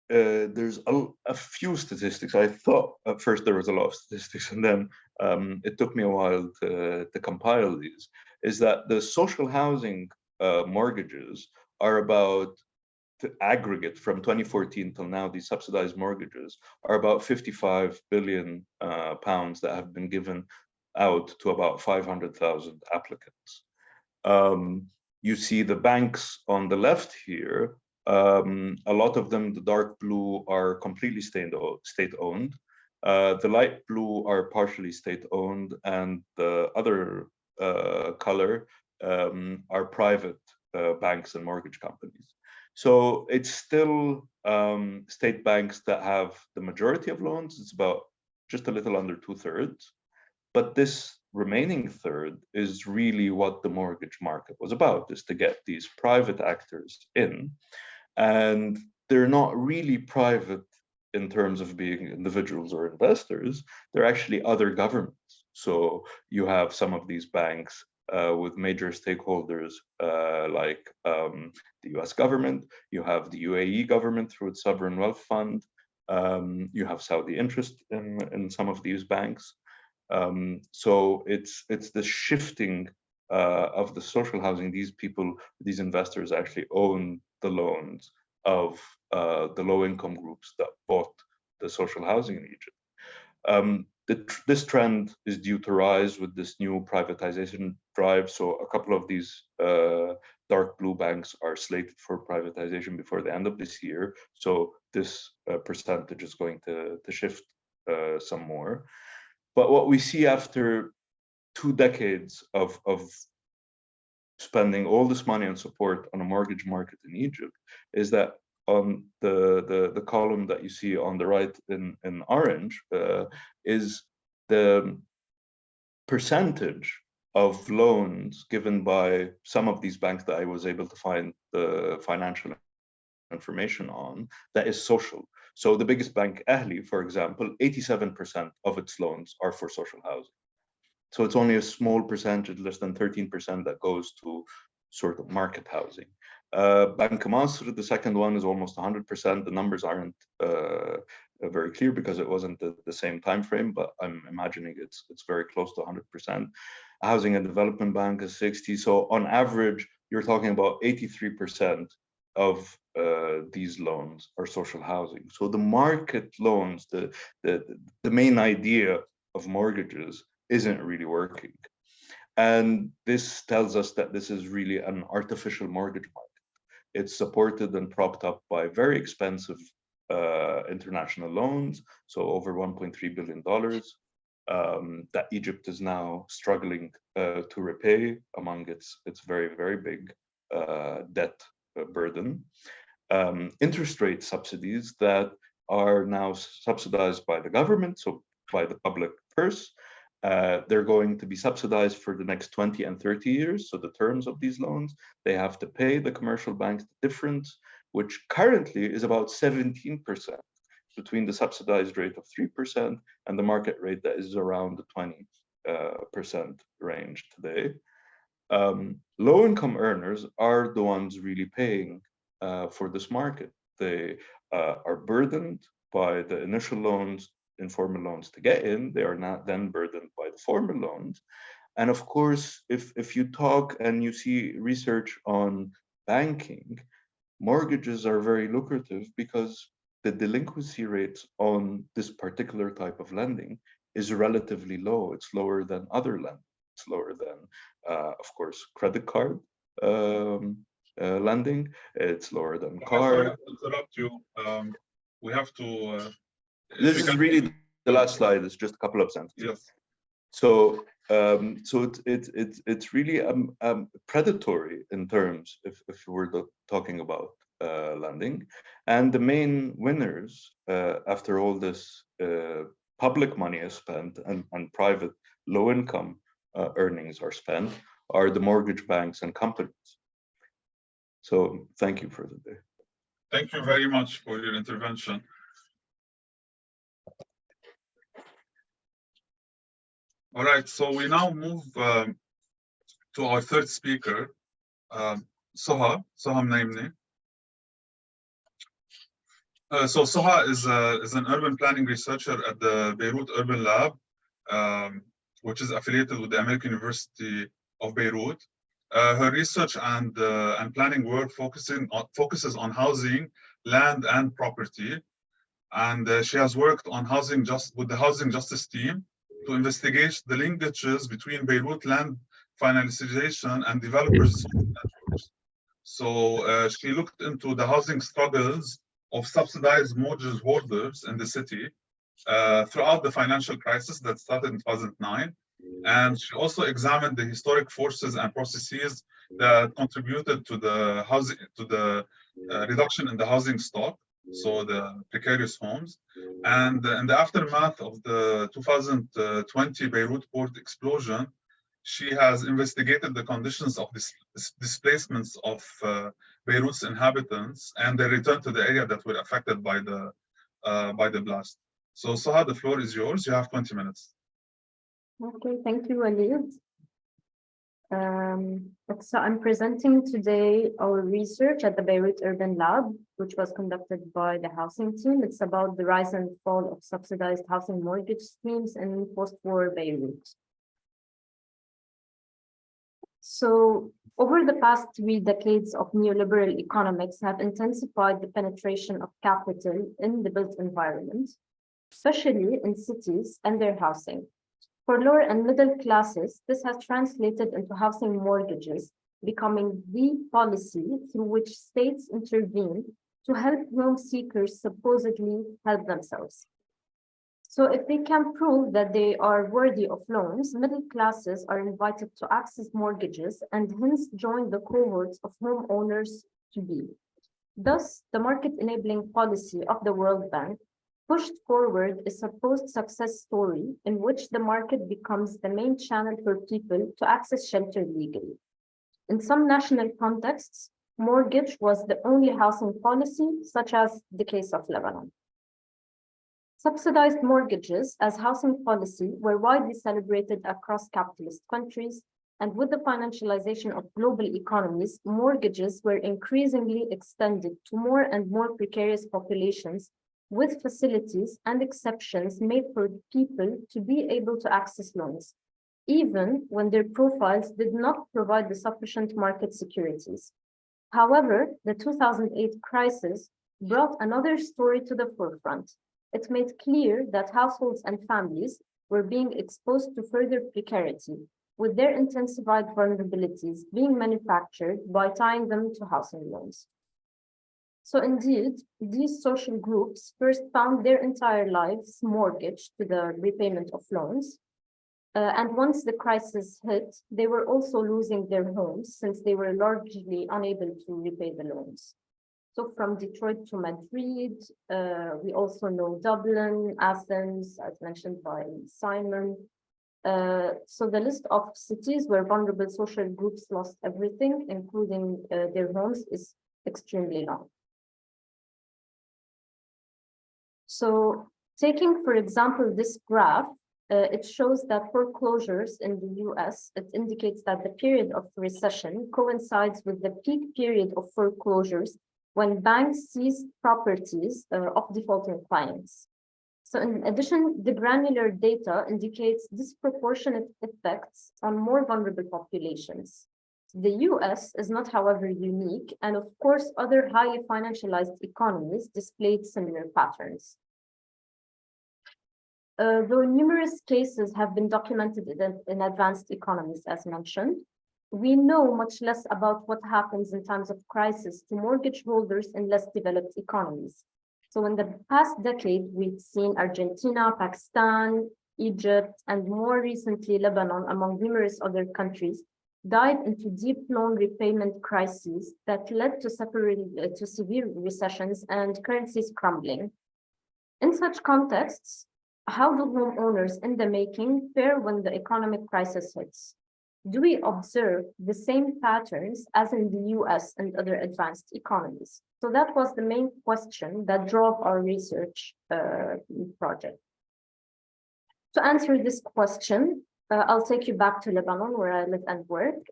S4: there's a few statistics. I thought at first there was a lot of statistics, and then it took me a while to compile these, is that the social housing mortgages are about, to aggregate from 2014 till now, these subsidized mortgages are about 55 billion pounds that have been given out to about 500,000 applicants. You see the banks on the left here, a lot of them, the dark blue, are completely state-owned. The light blue are partially state-owned, and the other color are private banks and mortgage companies. So it's still state banks that have the majority of loans. It's about just a little under 2/3. But this remaining third is really what the mortgage market was about, is to get these private actors in. And they're not really private in terms of being individuals or investors. They're actually other governments. So you have some of these banks with major stakeholders like the US government, you have the UAE government through its sovereign wealth fund, you have Saudi interest in some of these banks. So it's the shifting of the social housing. These people, these investors actually own the loans of the low-income groups that bought the social housing in Egypt. This trend is due to rise with this new privatization drive. So a couple of these dark blue banks are slated for privatization before the end of this year. So this percentage is going to shift some more. But what we see after 2 decades of spending all this money and support on a mortgage market in Egypt is that on the column that you see on the right in orange is the percentage of loans given by some of these banks that I was able to find the financial information on that is social. So the biggest bank, Ahli, for example, 87% of its loans are for social housing. So it's only a small percentage, less than 13%, that goes to sort of market housing. Bank Masr, the second one, is almost 100%. The numbers aren't very clear because it wasn't the same time frame, but I'm imagining it's very close to 100%. Housing and Development Bank is 60%. So on average, you're talking about 83% of these loans are social housing. So the market loans, the main idea of mortgages isn't really working. And this tells us that this is really an artificial mortgage market. It's supported and propped up by very expensive international loans, so over $1.3 billion that Egypt is now struggling to repay among its very, very big debt burden. Interest rate subsidies that are now subsidized by the government, so by the public purse. They're going to be subsidized for the next 20 and 30 years. So the terms of these loans, they have to pay the commercial banks the difference, which currently is about 17% between the subsidized rate of 3% and the market rate that is around the 20% range today. Low-income earners are the ones really paying for this market. They are burdened by the initial loans, informal loans to get in. They are not then burdened by the formal loans. And of course, if you talk and you see research on banking, mortgages are very lucrative because the delinquency rates on this particular type of lending is relatively low. It's lower than other lending. It's lower than, of course, credit card lending. It's lower than car.
S2: Sorry to interrupt you. We have to.
S4: This is really the last slide. It's just a couple of sentences.
S2: Yes.
S4: So, it's really predatory in terms if we're talking about lending, and the main winners after all this public money is spent and private low-income earnings are spent are the mortgage banks and companies. So, thank you for the day.
S2: Thank you very much for your intervention. All right, so we now move to our third speaker, Soha Mneimneh. So Soha is an urban planning researcher at the Beirut Urban Lab, which is affiliated with the American University of Beirut. Her research and planning work focuses on housing, land, and property, and she has worked on with the housing justice team to investigate the linkages between Beirut land finalization and developers' networks. So she looked into the housing struggles of subsidized mortgage holders in the city throughout the financial crisis that started in 2009. And she also examined the historic forces and processes that contributed to the reduction in the housing stock, so the precarious homes. And in the aftermath of the 2020 Beirut port explosion, she has investigated the conditions of displacements of Beirut's inhabitants and their return to the area that were affected by the blast. So Soha, the floor is yours. You have 20 minutes.
S5: Okay, thank you, Walid. So I'm presenting today our research at the Beirut Urban Lab, which was conducted by the housing team. It's about the rise and fall of subsidized housing mortgage schemes in post-war Beirut. So over the past 3 decades of neoliberal economics have intensified the penetration of capital in the built environment, especially in cities and their housing. For lower and middle classes, this has translated into housing mortgages, becoming the policy through which states intervene to help home seekers supposedly help themselves. So if they can prove that they are worthy of loans, middle classes are invited to access mortgages and hence join the cohorts of homeowners to be. Thus, the market-enabling policy of the World Bank pushed forward a supposed success story in which the market becomes the main channel for people to access shelter legally. In some national contexts, mortgage was the only housing policy, such as the case of Lebanon. Subsidized mortgages as housing policy were widely celebrated across capitalist countries, and with the financialization of global economies, mortgages were increasingly extended to more and more precarious populations, with facilities and exceptions made for people to be able to access loans, even when their profiles did not provide the sufficient market securities. However, the 2008 crisis brought another story to the forefront. It made clear that households and families were being exposed to further precarity, with their intensified vulnerabilities being manufactured by tying them to housing loans. So indeed, these social groups first found their entire lives mortgaged to the repayment of loans. And once the crisis hit, they were also losing their homes since they were largely unable to repay the loans. So from Detroit to Madrid, we also know Dublin, Athens, as mentioned by Simon. So the list of cities where vulnerable social groups lost everything, including their homes, is extremely long. So taking, for example, this graph, it shows that foreclosures in the US, it indicates that the period of recession coincides with the peak period of foreclosures when banks seize properties of defaulting clients. So in addition, the granular data indicates disproportionate effects on more vulnerable populations. The US is not, however, unique, and of course, other highly financialized economies displayed similar patterns. Though numerous cases have been documented in advanced economies, as mentioned, we know much less about what happens in times of crisis to mortgage holders in less developed economies. So in the past decade, we've seen Argentina, Pakistan, Egypt, and more recently Lebanon, among numerous other countries, dive into deep loan repayment crises that led to severe recessions and currencies crumbling. In such contexts, how do homeowners in the making fare when the economic crisis hits? Do we observe the same patterns as in the US and other advanced economies? So that was the main question that drove our research project. To answer this question, I'll take you back to Lebanon, where I live and work.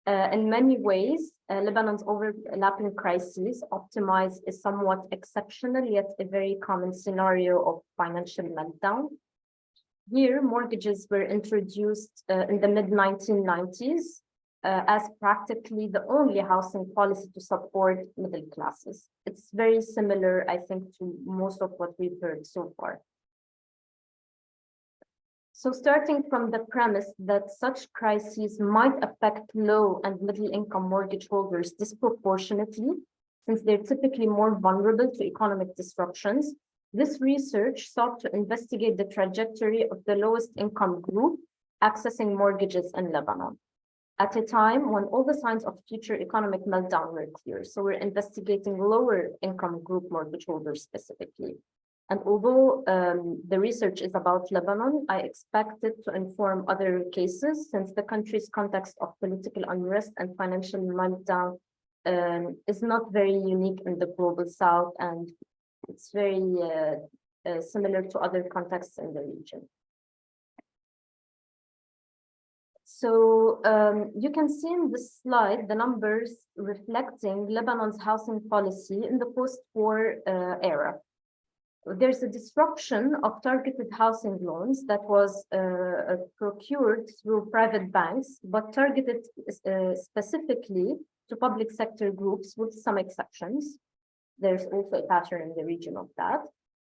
S5: In many ways, Lebanon's overlapping crises optimize a somewhat exceptional yet a very common scenario of financial meltdown. Here, mortgages were introduced in the mid-1990s as practically the only housing policy to support middle classes. It's very similar, I think, to most of what we've heard so far. So starting from the premise that such crises might affect low and middle income mortgage holders disproportionately, since they're typically more vulnerable to economic disruptions, this research sought to investigate the trajectory of the lowest income group accessing mortgages in Lebanon at a time when all the signs of future economic meltdown were clear. So we're investigating lower income group mortgage holders specifically. And although the research is about Lebanon, I expect it to inform other cases since the country's context of political unrest and financial meltdown is not very unique in the global south, and it's very similar to other contexts in the region. So you can see in this slide the numbers reflecting Lebanon's housing policy in the post-war era. There's a disruption of targeted housing loans that was procured through private banks, but targeted specifically to public sector groups with some exceptions. There's also a pattern in the region of that.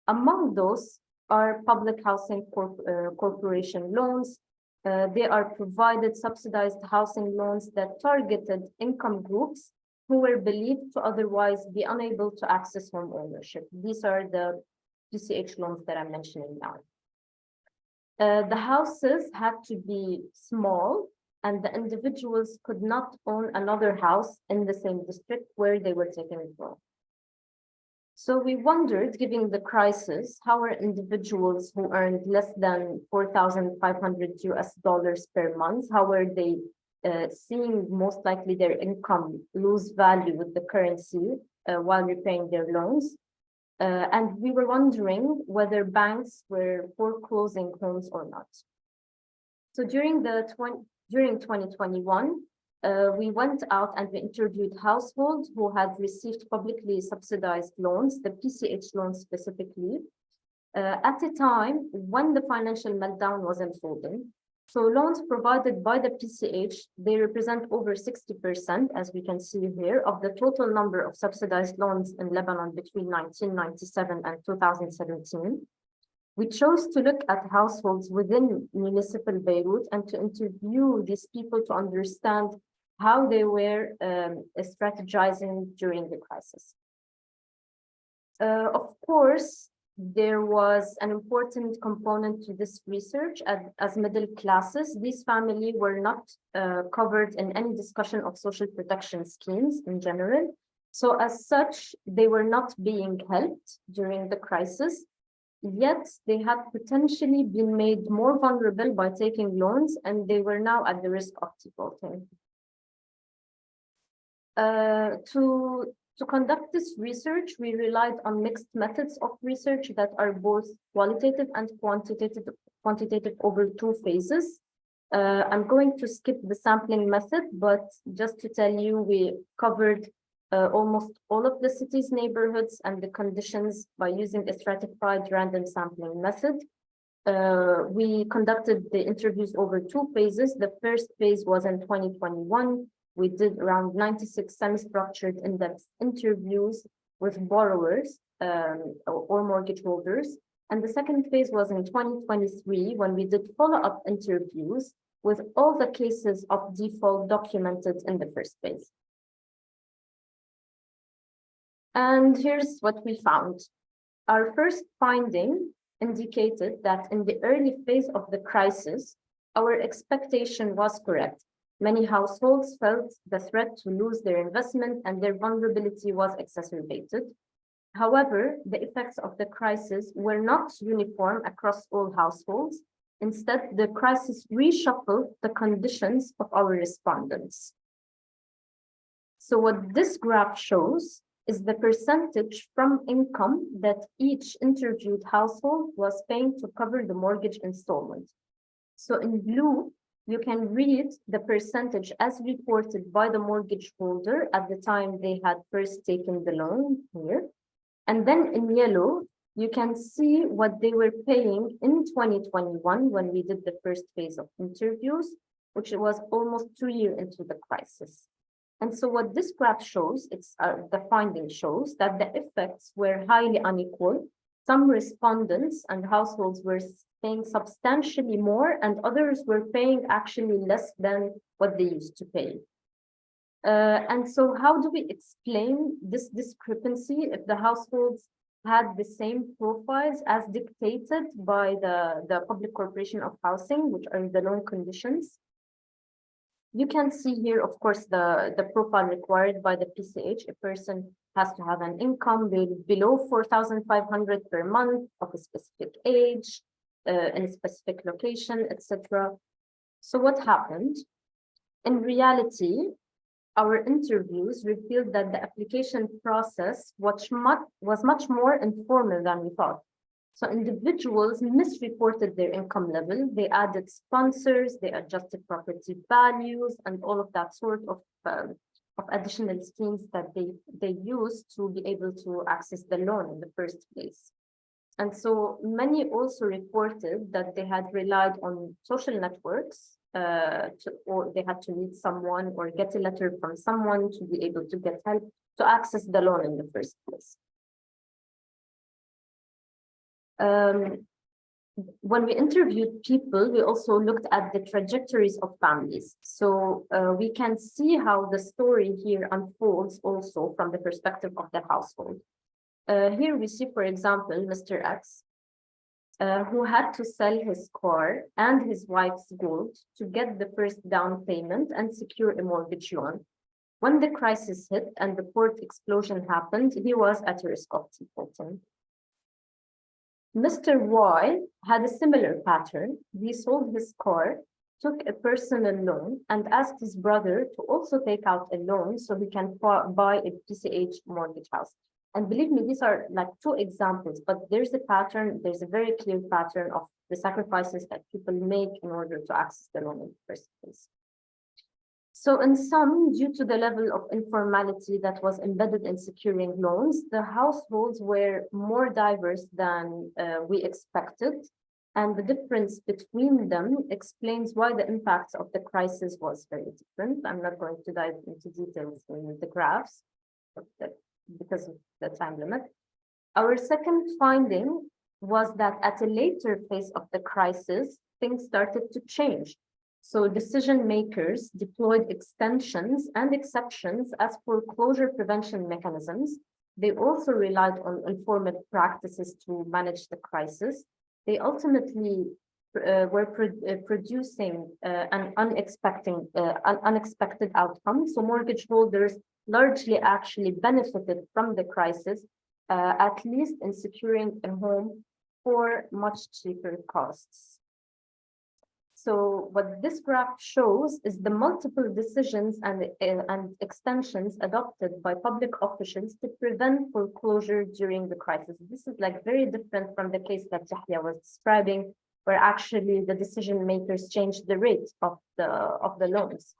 S5: Among those are public housing corporation loans. They are provided subsidized housing loans that targeted income groups who were believed to otherwise be unable to access home ownership. These are the PCH loans that I'm mentioning now. The houses had to be small and the individuals could not own another house in the same district where they were taken from. So we wondered, given the crisis, how are individuals who earned less than $4,500 per month, how were they seeing most likely their income lose value with the currency while repaying their loans? And we were wondering whether banks were foreclosing homes or not. So during 2021, we went out and we interviewed households who had received publicly subsidized loans, the PCH loans specifically, at a time when the financial meltdown was unfolding. So loans provided by the PCH, they represent over 60%, as we can see here, of the total number of subsidized loans in Lebanon between 1997 and 2017. We chose to look at households within municipal Beirut and to interview these people to understand how they were strategizing during the crisis. Of course, there was an important component to this research as middle classes. These families were not covered in any discussion of social protection schemes in general. So as such, they were not being helped during the crisis, yet they had potentially been made more vulnerable by taking loans, and they were now at the risk of defaulting. To conduct this research, we relied on mixed methods of research that are both qualitative and quantitative over 2 phases. I'm going to skip the sampling method, but just to tell you, we covered almost all of the city's neighborhoods and the conditions by using a stratified random sampling method. We conducted the interviews over 2 phases. The first phase was in 2021. We did around 96 semi-structured in-depth interviews with borrowers or mortgage holders. And the second phase was in 2023, when we did follow-up interviews with all the cases of default documented in the first phase. And here's what we found. Our first finding indicated that in the early phase of the crisis, our expectation was correct. Many households felt the threat to lose their investment and their vulnerability was exacerbated. However, the effects of the crisis were not uniform across all households. Instead, the crisis reshuffled the conditions of our respondents. So what this graph shows is the percentage from income that each interviewed household was paying to cover the mortgage installment. So in blue, you can read the percentage as reported by the mortgage holder at the time they had first taken the loan here. And then in yellow, you can see what they were paying in 2021 when we did the first phase of interviews, which was almost 2 years into the crisis. And so what this graph shows, the finding shows that the effects were highly unequal. Some respondents and households were paying substantially more, and others were paying actually less than what they used to pay. And so how do we explain this discrepancy if the households had the same profiles as dictated by the Public Corporation of Housing, which are the loan conditions? You can see here, of course, the profile required by the PCH. A person has to have an income below 4,500 per month, of a specific age, in a specific location, etc. So what happened? In reality, our interviews revealed that the application process was much more informal than we thought. So individuals misreported their income level, they added sponsors, they adjusted property values, and all of that sort of additional schemes that they used to be able to access the loan in the first place. And so many also reported that they had relied on social networks, or they had to meet someone or get a letter from someone to be able to get help to access the loan in the first place. When we interviewed people, we also looked at the trajectories of families. So we can see how the story here unfolds also from the perspective of the household. Here we see, for example, Mr. X, who had to sell his car and his wife's gold to get the first down payment and secure a mortgage loan. When the crisis hit and the port explosion happened, he was at risk of defaulting. Mr. Y had a similar pattern. He sold his car, took a personal loan, and asked his brother to also take out a loan so he can buy a PCH mortgage house. And believe me, these are like 2 examples, but there's a pattern, there's a very clear pattern of the sacrifices that people make in order to access the loan in the first place. So in sum, due to the level of informality that was embedded in securing loans, the households were more diverse than we expected. And the difference between them explains why the impact of the crisis was very different. I'm not going to dive into details in the graphs because of the time limit. Our second finding was that at a later phase of the crisis, things started to change. So decision makers deployed extensions and exceptions as foreclosure prevention mechanisms. They also relied on informed practices to manage the crisis. They ultimately were producing an unexpected outcome. So mortgage holders largely actually benefited from the crisis, at least in securing a home for much cheaper costs. So what this graph shows is the multiple decisions and extensions adopted by public officials to prevent foreclosure during the crisis. This is like very different from the case that Yahia was describing, where actually the decision makers changed the rate of the loans.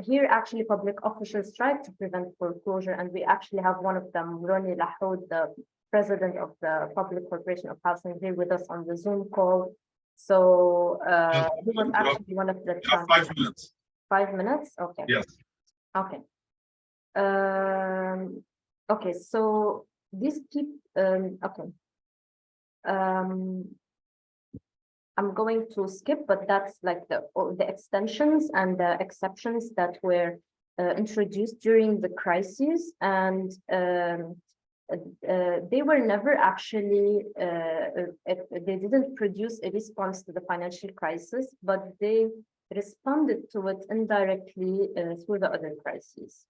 S5: Here, actually, public officials tried to prevent foreclosure, and we actually have one of them, Ronnie Lahoud, the president of the Public Corporation of Housing, here with us on the Zoom call. So he was actually one of the
S2: 5 minutes.
S5: 5 minutes? Okay.
S2: Yes.
S5: Okay. Okay, so these keep okay. I'm going to skip, but that's like the extensions and the exceptions that were introduced during the crisis, and they were never actually, they didn't produce a response to the financial crisis, but they responded to it indirectly through the other crises.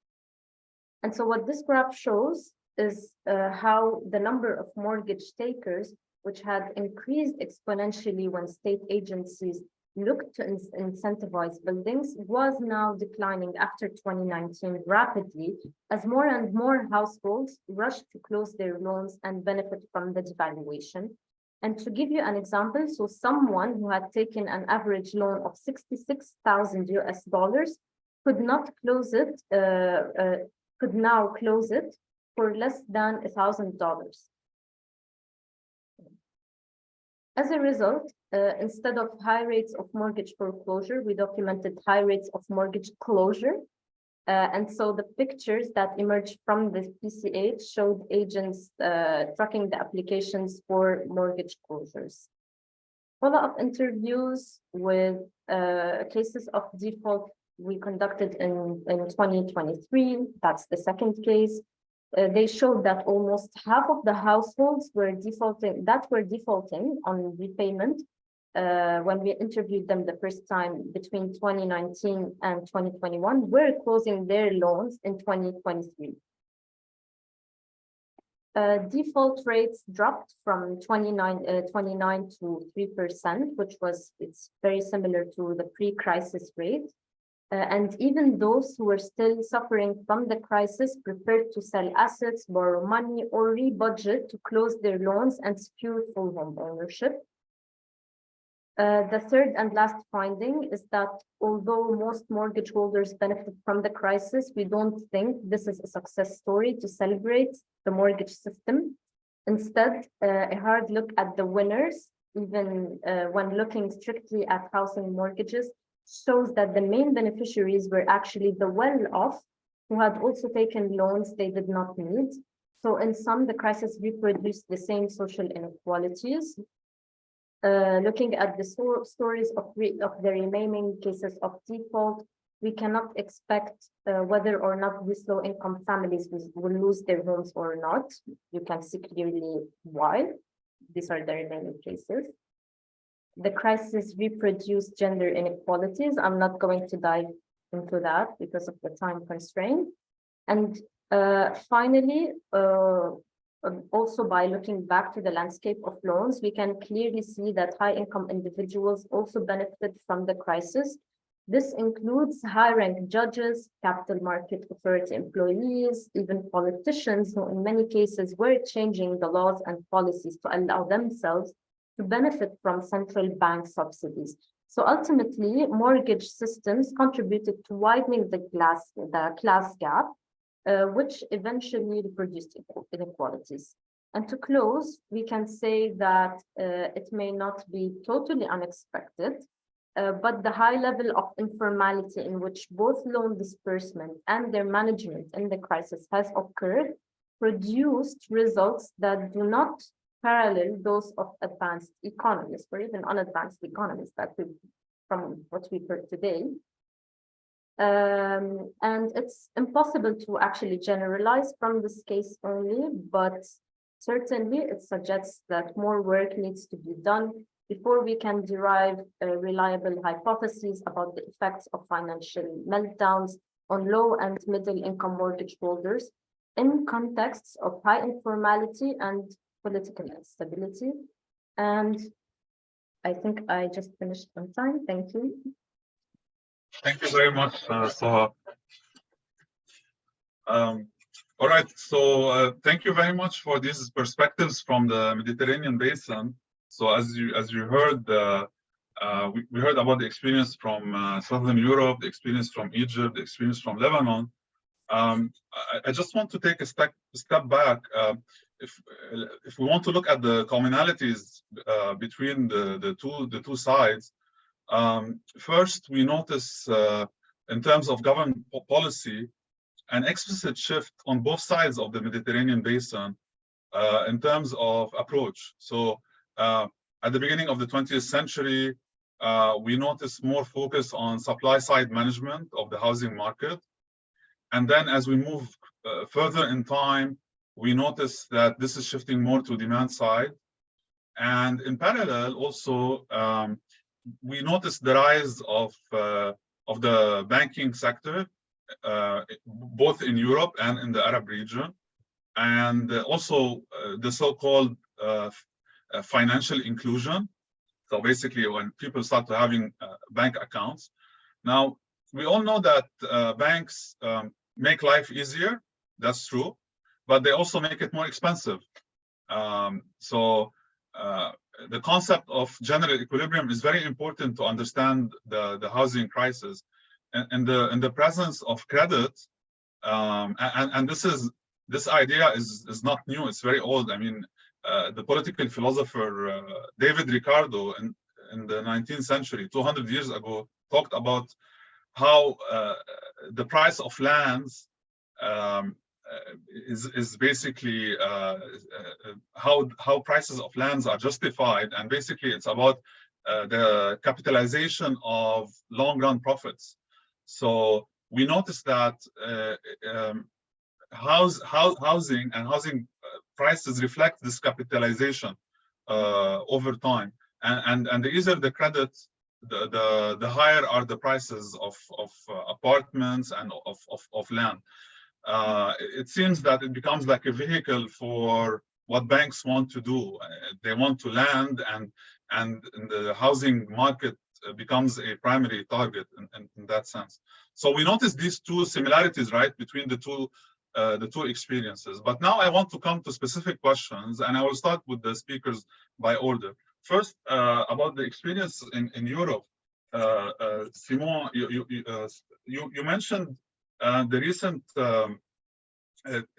S5: And so what this graph shows is how the number of mortgage takers, which had increased exponentially when state agencies looked to incentivize buildings, was now declining after 2019 rapidly as more and more households rushed to close their loans and benefit from the devaluation. And to give you an example, so someone who had taken an average loan of $66,000 could not close it, could now close it for less than $1,000. As a result, instead of high rates of mortgage foreclosure, we documented high rates of mortgage closure. And so the pictures that emerged from the PCH showed agents tracking the applications for mortgage closures. Follow-up interviews with cases of default we conducted in 2023. That's the second case. They showed that almost half of the households were defaulting on repayment when we interviewed them the first time between 2019 and 2021, were closing their loans in 2023. Default rates dropped from 29 to 3%, which was, it's very similar to the pre-crisis rate. And even those who were still suffering from the crisis preferred to sell assets, borrow money, or rebudget to close their loans and secure full home ownership. The third and last finding is that although most mortgage holders benefited from the crisis, we don't think this is a success story to celebrate the mortgage system. Instead, a hard look at the winners, even when looking strictly at housing mortgages, shows that the main beneficiaries were actually the well-off who had also taken loans they did not need. So in sum, the crisis reproduced the same social inequalities. Looking at the stories of the remaining cases of default, we cannot expect whether or not these low-income families will lose their homes or not. You can see clearly why. These are the remaining cases. The crisis reproduced gender inequalities. I'm not going to dive into that because of the time constraint. And finally, also by looking back to the landscape of loans, we can clearly see that high-income individuals also benefited from the crisis. This includes high-ranked judges, capital market authority employees, even politicians who in many cases were changing the laws and policies to allow themselves to benefit from central bank subsidies. So ultimately, mortgage systems contributed to widening the class gap, which eventually reproduced inequalities. And to close, we can say that it may not be totally unexpected, but the high level of informality in which both loan disbursement and their management in the crisis has occurred produced results that do not parallel those of advanced economies or even unadvanced economies from what we've heard today. And it's impossible to actually generalize from this case only, but certainly it suggests that more work needs to be done before we can derive reliable hypotheses about the effects of financial meltdowns on low and middle income mortgage holders in contexts of high informality and political instability. And I think I just finished on time. Thank you.
S2: Thank you very much, Soha. All right, so thank you very much for these perspectives from the Mediterranean basin. So as you heard, we heard about the experience from Southern Europe, the experience from Egypt, the experience from Lebanon. I just want to take a step back. If we want to look at the commonalities between the two sides, first we notice in terms of government policy an explicit shift on both sides of the Mediterranean basin in terms of approach. So at the beginning of the 20th century, we noticed more focus on supply side management of the housing market. And then as we move further in time, we notice that this is shifting more to demand side. And in parallel also, we notice the rise of the banking sector, both in Europe and in the Arab region, and also the so-called financial inclusion. So basically when people start to having bank accounts. Now, we all know that banks make life easier, that's true, but they also make it more expensive. So the concept of general equilibrium is very important to understand the housing crisis. And in the presence of credit, and this idea is not new, it's very old. I mean, the political philosopher David Ricardo in the 19th century, 200 years ago, talked about how the price of lands is basically how prices of lands are justified, and basically it's about the capitalization of long-run profits. So we noticed that housing and housing prices reflect this capitalization over time, and the easier the credit, the higher are the prices of apartments and of land. It seems that it becomes like a vehicle for what banks want to do. They want to land, and the housing market becomes a primary target in that sense. So we notice these two similarities, right, between the two experiences. But now I want to come to specific questions, and I will start with the speakers by order. First, about the experience in Europe. Simone, you mentioned the recent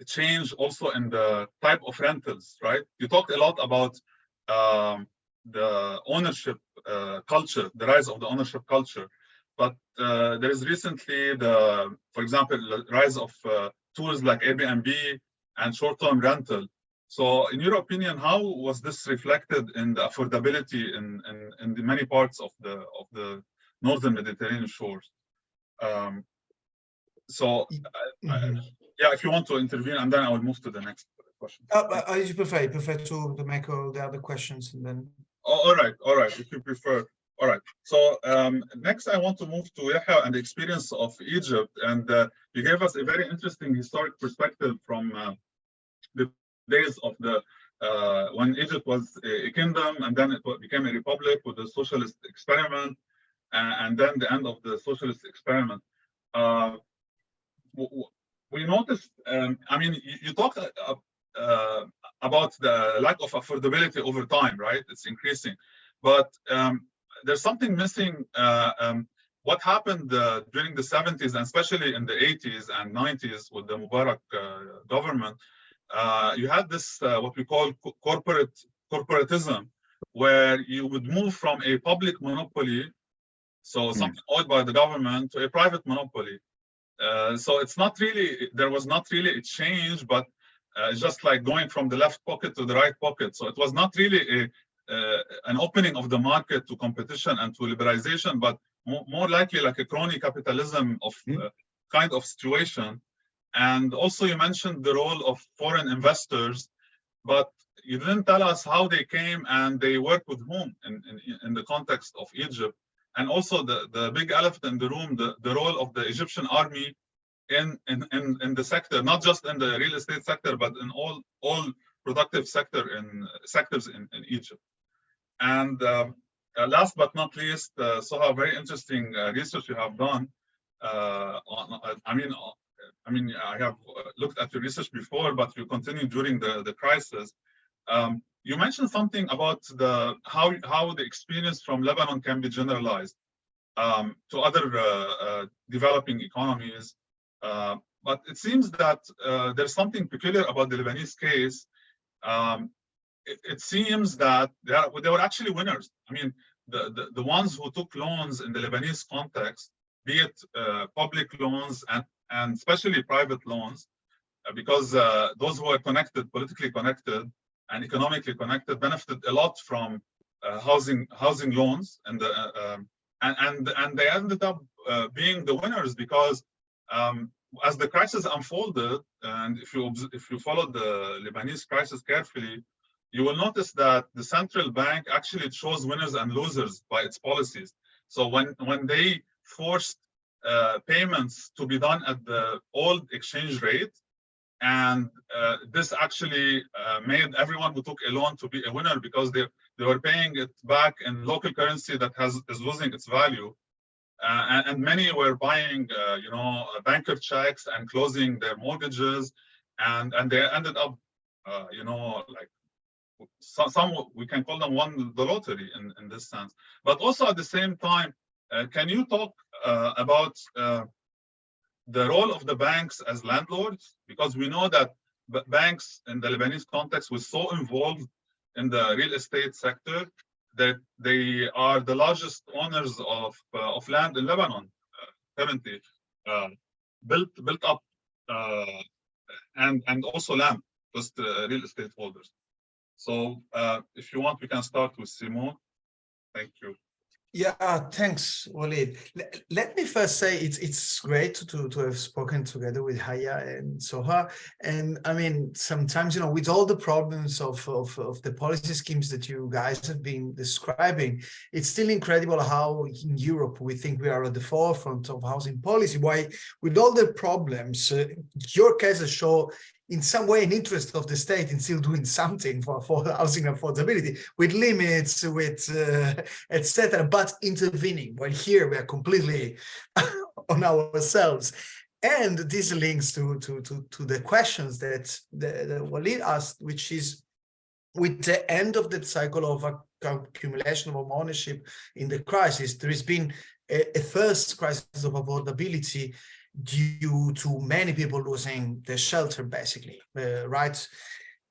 S2: change also in the type of rentals, right? You talked a lot about the ownership culture, the rise of the ownership culture. But there is recently for example, the rise of tools like Airbnb and short-term rental. So in your opinion, how was this reflected in the affordability in the many parts of the northern Mediterranean shores? Yeah, if you want to intervene, and then I will move to the next question.
S3: I prefer to make all the other questions and then.
S2: All right, if you prefer. All right, so next I want to move to Yahia and the experience of Egypt. And you gave us a very interesting historic perspective from the days of when Egypt was a kingdom, and then it became a republic with the socialist experiment, and then the end of the socialist experiment. We noticed, I mean, you talked about the lack of affordability over time, right? It's increasing, but there's something missing. What happened during the 70s, and especially in the 80s and 90s with the Mubarak government, you had this what we call corporatism, where you would move from a public monopoly, so something owned by the government, to a private monopoly. So it's not really, there was not really a change, but it's just like going from the left pocket to the right pocket. So it was not really an opening of the market to competition and to liberalization, but more likely like a crony capitalism of kind of situation. And also you mentioned the role of foreign investors, but you didn't tell us how they came and they work with whom in the context of Egypt. And also the big elephant in the room, the role of the Egyptian army in the sector, not just in the real estate sector, but in all productive sectors in Egypt. And last but not least, Soha, very interesting research you have done. I mean, I have looked at your research before, but you continued during the crisis. You mentioned something about how the experience from Lebanon can be generalized to other developing economies. But it seems that there's something peculiar about the Lebanese case. It seems that they were actually winners. I mean, the ones who took loans in the Lebanese context, be it public loans and especially private loans, because those who are connected, politically connected and economically connected, benefited a lot from housing loans, and they ended up being the winners because as the crisis unfolded, and if you follow the Lebanese crisis carefully, you will notice that the central bank actually chose winners and losers by its policies. So when they forced payments to be done at the old exchange rate, and this actually made everyone who took a loan to be a winner because they were paying it back in local currency that is losing its value, and many were buying banker checks and closing their mortgages, and they ended up like some we can call them won the lottery in this sense. But also at the same time, can you talk about the role of the banks as landlords? Because we know that banks in the Lebanese context were so involved in the real estate sector that they are the largest owners of land in Lebanon currently, built up, and also land, just real estate holders. So if you want, we can start with Simone. Thank you.
S3: Yeah, thanks, Walid. Let me first say it's great to have spoken together with Yahia and Soha. And I mean, sometimes, with all the problems of the policy schemes that you guys have been describing, it's still incredible how in Europe we think we are at the forefront of housing policy. Why, with all the problems, your cases show in some way an interest of the state in still doing something for housing affordability, with limits, with etc., but intervening. While here we are completely on ourselves. And this links to the questions that Walid asked, which is, with the end of the cycle of accumulation of ownership in the crisis, there has been a first crisis of affordability due to many people losing their shelter, basically, right?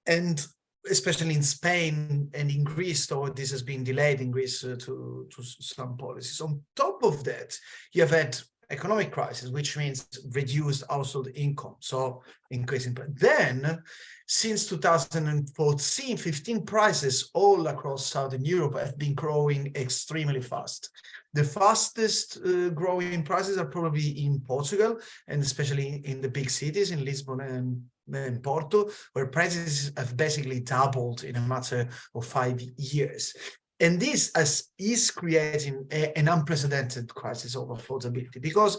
S3: And especially in Spain and in Greece, though this has been delayed in Greece to some policies. On top of that, you have had economic crisis, which means reduced household income, so increasing. Then, since 2014-15, prices all across Southern Europe have been growing extremely fast. The fastest growing prices are probably in Portugal, and especially in the big cities, in Lisbon and Porto, where prices have basically doubled in a matter of 5 years. And this is creating an unprecedented crisis of affordability, because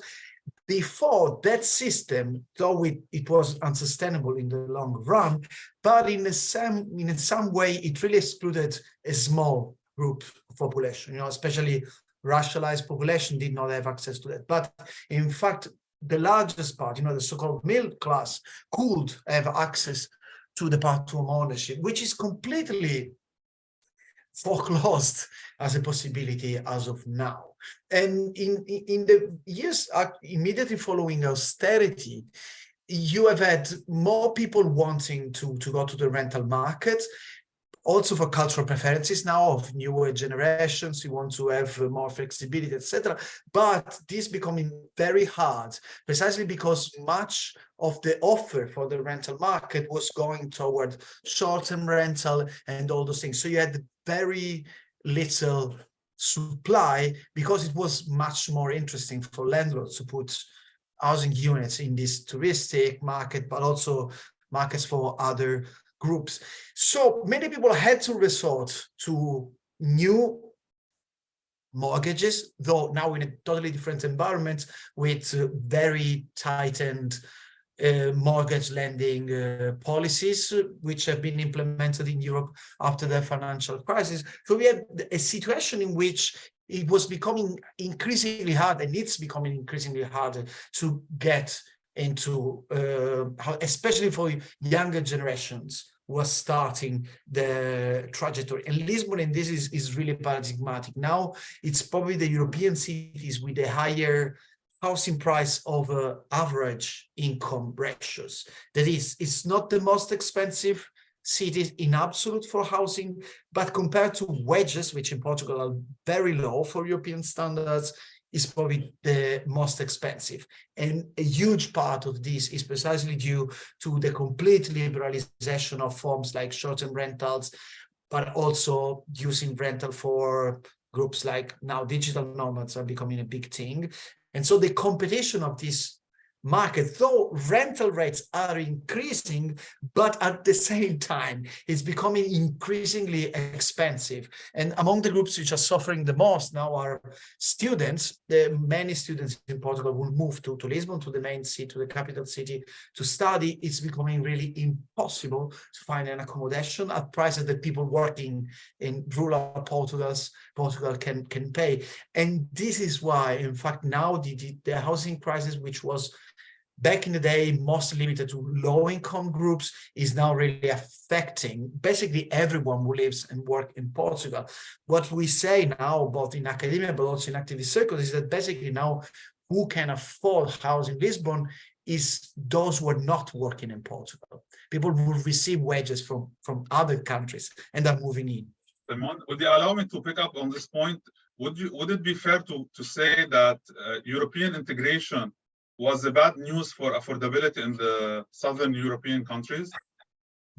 S3: before that system, though it was unsustainable in the long run, but in some way it really excluded a small group of population, especially racialized population did not have access to that. But in fact, the largest part, the so-called middle class, could have access to the part of ownership, which is completely foreclosed as a possibility as of now. And in the years immediately following austerity, you have had more people wanting to go to the rental market, also for cultural preferences now of newer generations. You want to have more flexibility, etc. But this becoming very hard, precisely because much of the offer for the rental market was going toward short-term rental and all those things. So you had very little supply because it was much more interesting for landlords to put housing units in this touristic market, but also markets for other groups. So many people had to resort to new mortgages, though now in a totally different environment with very tightened mortgage lending policies, which have been implemented in Europe after the financial crisis. So we had a situation in which it was becoming increasingly hard, and it's becoming increasingly harder to get into, especially for younger generations who are starting the trajectory. And Lisbon, and this is really paradigmatic. Now it's probably the European cities with a higher housing price over average income ratios. That is, it's not the most expensive cities in absolute for housing, but compared to wages, which in Portugal are very low for European standards, is probably the most expensive. And a huge part of this is precisely due to the complete liberalization of forms like short-term rentals, but also using rental for groups like now digital nomads are becoming a big thing. And so the competition of this market, though rental rates are increasing, but at the same time, it's becoming increasingly expensive. And among the groups which are suffering the most now are students. Many students in Portugal will move to Lisbon, to the main city, to the capital city, to study. It's becoming really impossible to find an accommodation at prices that people working in rural Portugal can pay. And this is why, in fact, now the housing crisis, which was back in the day mostly limited to low-income groups, is now really affecting basically everyone who lives and works in Portugal. What we say now, both in academia but also in activist circles, is that basically now who can afford housing in Lisbon is those who are not working in Portugal. People who receive wages from other countries and are moving in.
S2: Simone, would you allow me to pick up on this point? Would it be fair to say that European integration was the bad news for affordability in the southern European countries?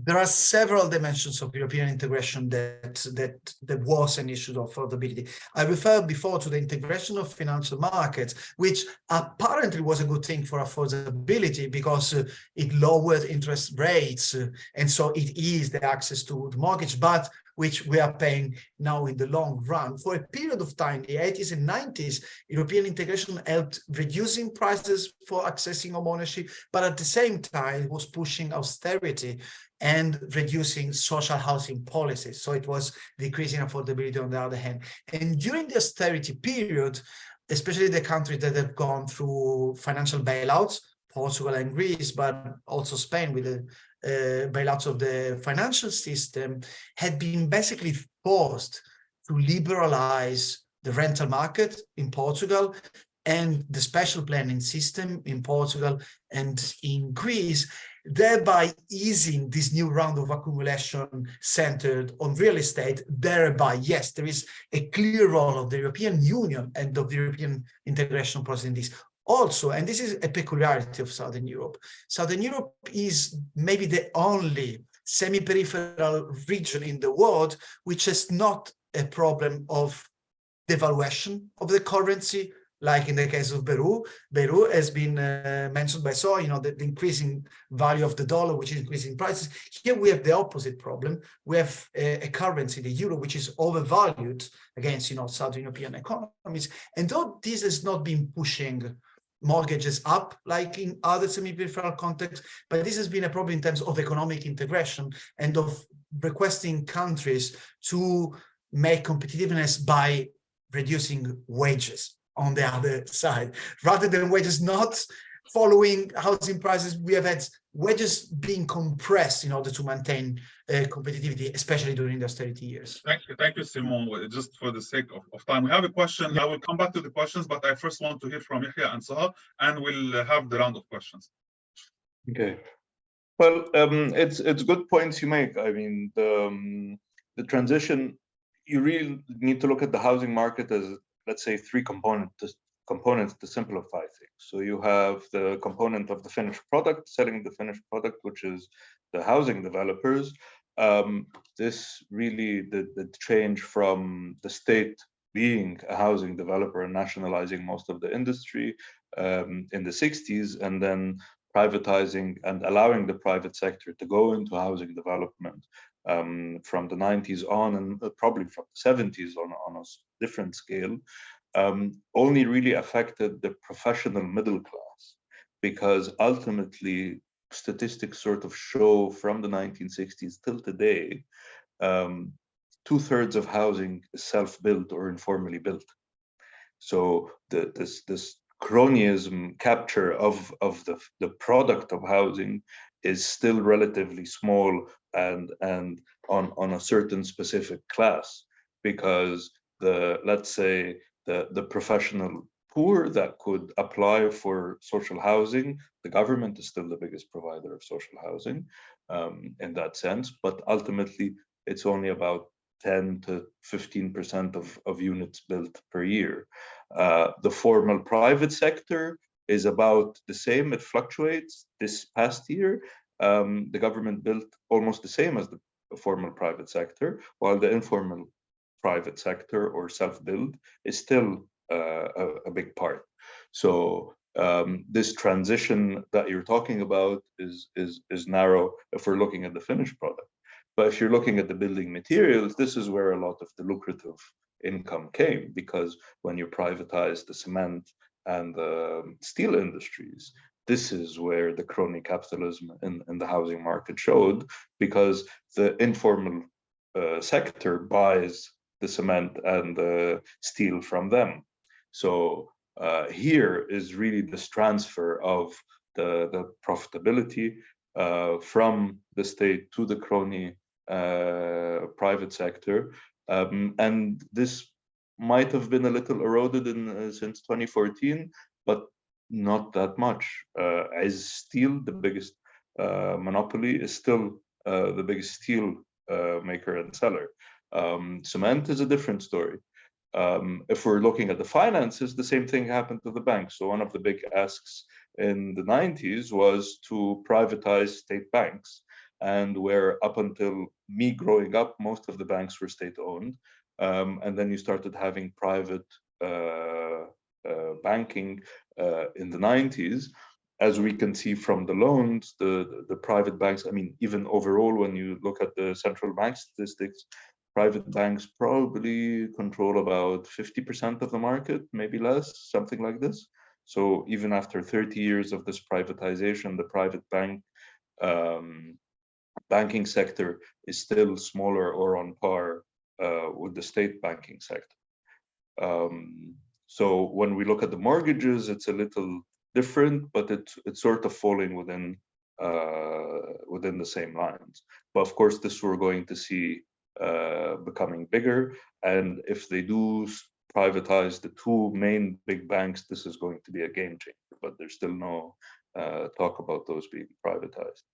S3: There are several dimensions of European integration that was an issue of affordability. I referred before to the integration of financial markets, which apparently was a good thing for affordability because it lowered interest rates, and so it eased the access to the mortgage, but which we are paying now in the long run. For a period of time, the 80s and 90s, European integration helped reducing prices for accessing home ownership, but at the same time, it was pushing austerity and reducing social housing policies. So it was decreasing affordability on the other hand. And during the austerity period, especially the countries that have gone through financial bailouts, Portugal and Greece, but also Spain with the bailouts of the financial system, had been basically forced to liberalize the rental market in Portugal and the special planning system in Portugal and in Greece, thereby easing this new round of accumulation centered on real estate. Thereby, yes, there is a clear role of the European Union and of the European integration process in this. Also, and this is a peculiarity of Southern Europe, Southern Europe is maybe the only semi-peripheral region in the world which has not a problem of devaluation of the currency, like in the case of Beirut. Beirut has been mentioned by Soha, the increasing value of the dollar, which is increasing prices. Here we have the opposite problem. We have a currency, the euro, which is overvalued against, Southern European economies. And though this has not been pushing mortgages up like in other semi-peripheral contexts, but this has been a problem in terms of economic integration and of requesting countries to make competitiveness by reducing wages on the other side, rather than wages not following housing prices. We have had wages being compressed in order to maintain competitivity, especially during the austerity years.
S2: Thank you, Simone. Just for the sake of time, we have a question. Yeah. I will come back to the questions, but I first want to hear from Yahia and Soha, and we'll have the round of questions.
S4: Okay. Well, it's good points you make. I mean, the transition, you really need to look at the housing market as, let's say, three components to simplify things. So you have the component of the finished product, selling the finished product, which is the housing developers. This really the change from the state being a housing developer and nationalizing most of the industry in the 60s, and then privatizing and allowing the private sector to go into housing development from the 90s on, and probably from the 70s on a different scale, only really affected the professional middle class, because ultimately statistics sort of show from the 1960s till today, 2/3 of housing is self-built or informally built. So this cronyism capture of the product of housing is still relatively small and on a certain specific class, because let's say the professional poor that could apply for social housing, the government is still the biggest provider of social housing in that sense, but ultimately it's only about 10 to 15% of units built per year. The formal private sector is about the same. It fluctuates. This past year, the government built almost the same as the formal private sector, while the informal private sector or self-build is still a big part. So this transition that you're talking about is narrow if we're looking at the finished product. But if you're looking at the building materials, this is where a lot of the lucrative income came, because when you privatize the cement and the steel industries, this is where the crony capitalism in the housing market showed, because the informal sector buys the cement and the steel from them. So here is really this transfer of the profitability from the state to the crony private sector, and this might have been a little eroded since 2014, but not that much. As steel, the biggest monopoly, is still the biggest steel maker and seller. Cement is a different story. If we're looking at the finances, the same thing happened to the banks. So one of the big asks in the 90s was to privatize state banks, and where up until me growing up, most of the banks were state-owned. And then you started having private banking in the 90s. As we can see from the loans, the private banks, I mean, even overall, when you look at the central bank statistics, private banks probably control about 50% of the market, maybe less, something like this. So even after 30 years of this privatization, the private banking sector is still smaller or on par with the state banking sector. So when we look at the mortgages, it's a little different, but it's sort of falling within the same lines. But of course, this we're going to see becoming bigger, and if they do privatize the two main big banks, this is going to be a game changer. But there's still no talk about those being privatized.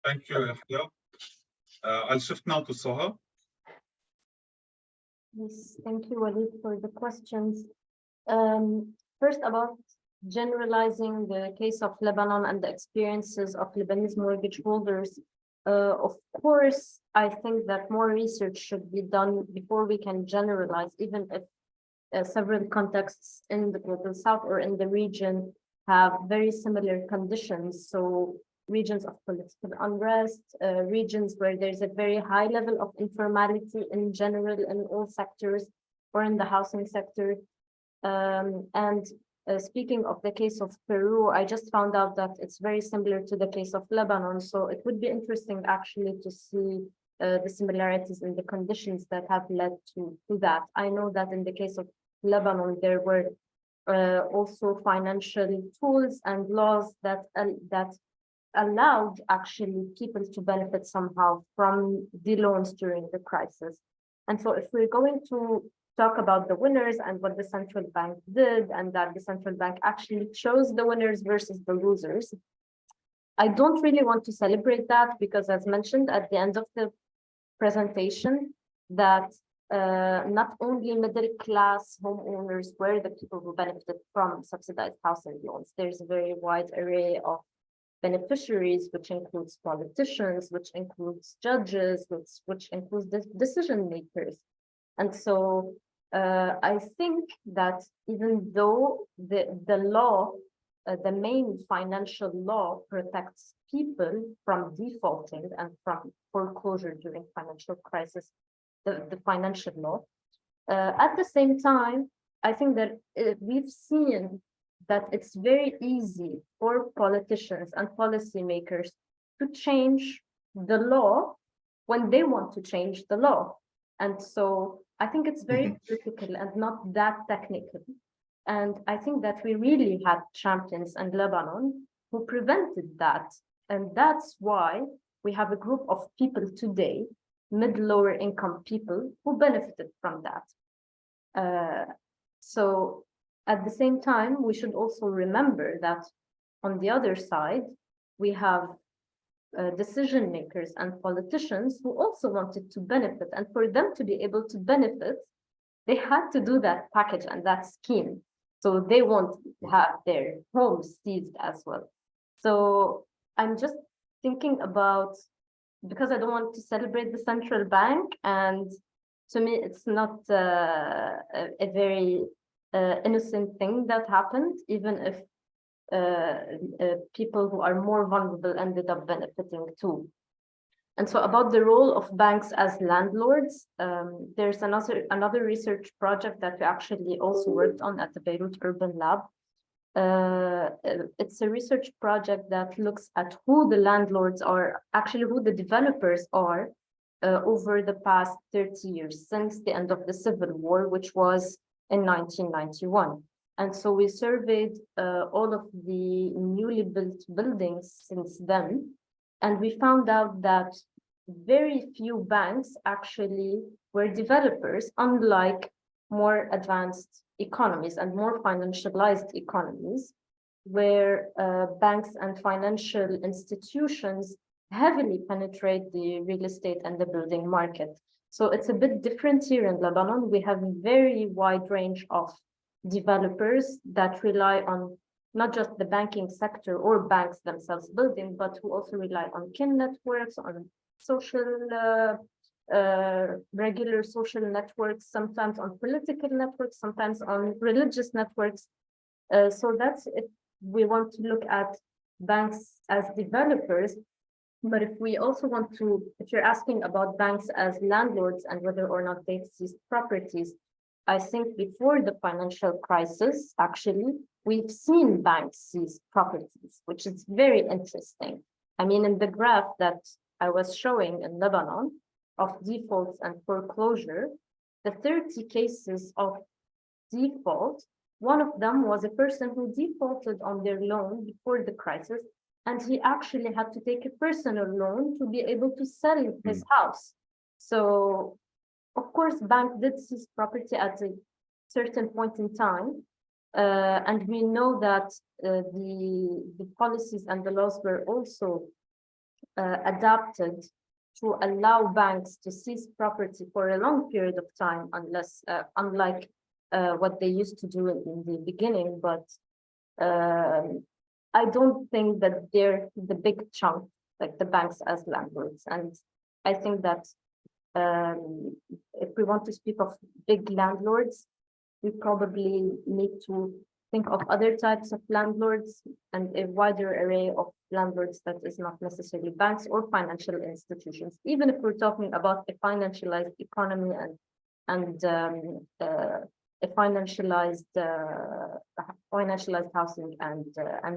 S2: Thank you, Yahia. I'll shift now to Soha.
S5: Yes, thank you, Walid, for the questions. First, about generalizing the case of Lebanon and the experiences of Lebanese mortgage holders. Of course, I think that more research should be done before we can generalize, even if several contexts in the global south or in the region have very similar conditions. So regions of political unrest, regions where there's a very high level of informality in general in all sectors or in the housing sector. Speaking of the case of Peru, I just found out that it's very similar to the case of Lebanon. So it would be interesting actually to see the similarities in the conditions that have led to that. I know that in the case of Lebanon, there were also financial tools and laws that allowed actually people to benefit somehow from the loans during the crisis. And so if we're going to talk about the winners and what the central bank did, and that the central bank actually chose the winners versus the losers, I don't really want to celebrate that because, as mentioned at the end of the presentation, that not only middle-class homeowners were the people who benefited from subsidized housing loans. There's a very wide array of beneficiaries, which includes politicians, which includes judges, which includes decision makers. And so I think that even though the law, the main financial law protects people from defaulting and from foreclosure during financial crisis, the financial law. At the same time, I think that we've seen that it's very easy for politicians and policymakers to change the law when they want to change the law. And so I think it's very political and not that technical. And I think that we really had champions in Lebanon who prevented that. And that's why we have a group of people today, mid-lower income people, who benefited from that. So at the same time, we should also remember that on the other side, we have decision makers and politicians who also wanted to benefit. And for them to be able to benefit, they had to do that package and that scheme. So they won't have their homes seized as well. So I'm just thinking about, because I don't want to celebrate the central bank, and to me, it's not a very innocent thing that happened, even if people who are more vulnerable ended up benefiting too. And so about the role of banks as landlords, there's another research project that we actually also worked on at the Beirut Urban Lab. It's a research project that looks at who the landlords are, actually who the developers are over the past 30 years, since the end of the Civil War, which was in 1991. And so we surveyed all of the newly built buildings since then. And we found out that very few banks actually were developers, unlike more advanced economies and more financialized economies, where banks and financial institutions heavily penetrate the real estate and the building market. So it's a bit different here in Lebanon. We have a very wide range of developers that rely on not just the banking sector or banks themselves building, but who also rely on kin networks, on social, regular social networks, sometimes on political networks, sometimes on religious networks. So that's if we want to look at banks as developers. But if we also want to, if you're asking about banks as landlords and whether or not they seize properties, I think before the financial crisis, actually, we've seen banks seize properties, which is very interesting. I mean, in the graph that I was showing in Lebanon of defaults and foreclosure, the 30 cases of default, one of them was a person who defaulted on their loan before the crisis, and he actually had to take a personal loan to be able to sell his house. So, of course, bank did seize property at a certain point in time, and we know that the policies and the laws were also adapted to allow banks to seize property for a long period of time, unless unlike what they used to do in the beginning. But I don't think that they're the big chunk, like the banks as landlords. And I think that if we want to speak of big landlords, we probably need to think of other types of landlords and a wider array of landlords that is not necessarily banks or financial institutions, even if we're talking about a financialized economy and a financialized housing and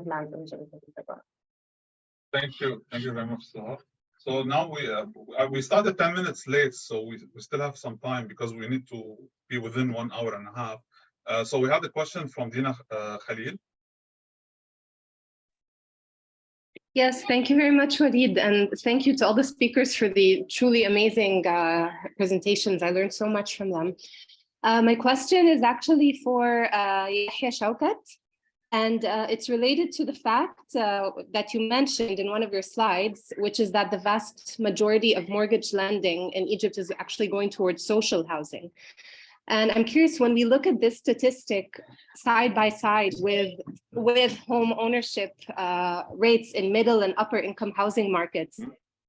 S5: land in general.
S2: Thank you very much, Soha. So now we started 10 minutes late, so we still have some time because we need to be within 1 hour and a half. So we have a question from Dina Khalil.
S6: Yes, thank you very much, Walid, and thank you to all the speakers for the truly amazing presentations. I learned so much from them. My question is actually for Yahia Shawkat. And it's related to the fact that you mentioned in one of your slides, which is that the vast majority of mortgage lending in Egypt is actually going towards social housing. And I'm curious, when we look at this statistic side by side with home ownership rates in middle and upper income housing markets,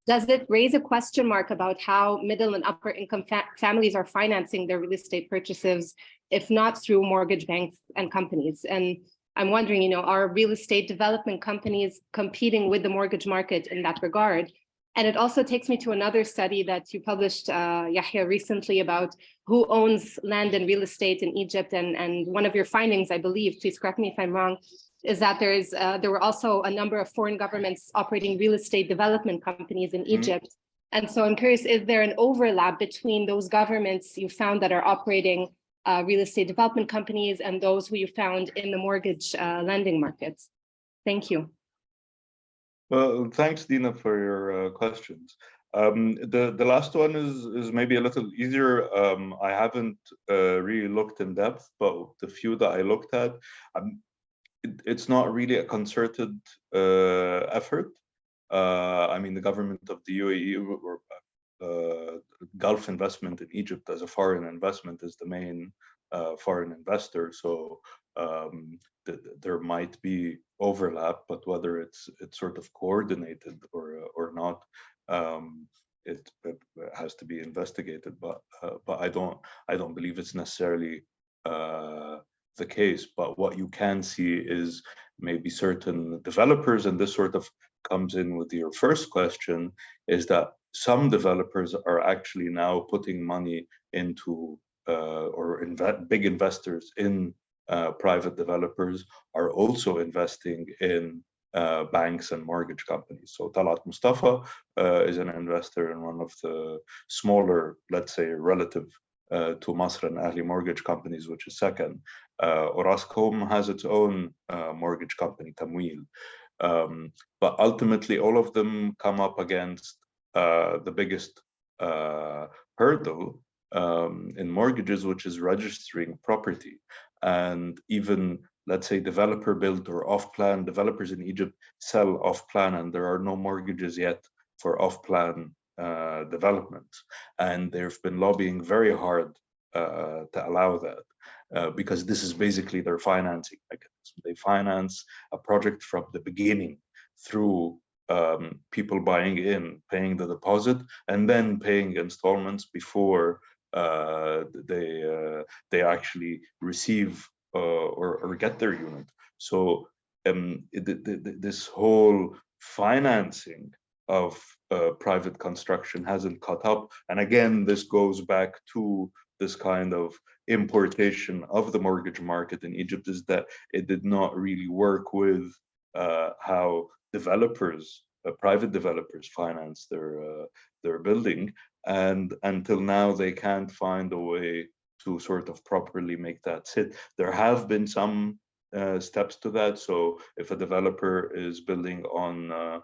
S6: does it raise a question mark about how middle and upper income families are financing their real estate purchases, if not through mortgage banks and companies? And I'm wondering, are real estate development companies competing with the mortgage market in that regard? And it also takes me to another study that you published, Yahia, recently about who owns land and real estate in Egypt. And one of your findings, I believe, please correct me if I'm wrong, is that there were also a number of foreign governments operating real estate development companies in Egypt. And so I'm curious, is there an overlap between those governments you found that are operating real estate development companies and those who you found in the mortgage lending markets? Thank you.
S4: Well, thanks, Dina, for your questions. The last one is maybe a little easier. I haven't really looked in depth, but the few that I looked at, it's not really a concerted effort. I mean, the government of the UAE or Gulf investment in Egypt as a foreign investment is the main foreign investor. So there might be overlap, but whether it's sort of coordinated or not, it has to be investigated. But I don't believe it's necessarily the case. But what you can see is maybe certain developers, and this sort of comes in with your first question, is that some developers are actually now putting money into big investors in private developers are also investing in banks and mortgage companies. So Talat Mustafa is an investor in one of the smaller, let's say, relative to Masr and Ahli mortgage companies, which is second. Orascom has its own mortgage company, Tamwil. But ultimately, all of them come up against the biggest hurdle in mortgages, which is registering property. And even, let's say, developer built or off-plan, developers in Egypt sell off-plan, and there are no mortgages yet for off-plan developments. And they've been lobbying very hard to allow that, because this is basically their financing mechanism. They finance a project from the beginning through people buying in, paying the deposit, and then paying installments before they actually receive or get their unit. So this whole financing of private construction hasn't caught up. And again, this goes back to this kind of importation of the mortgage market in Egypt, is that it did not really work with how developers, private developers finance their building. And until now, they can't find a way to sort of properly make that sit. There have been some steps to that. So if a developer is building on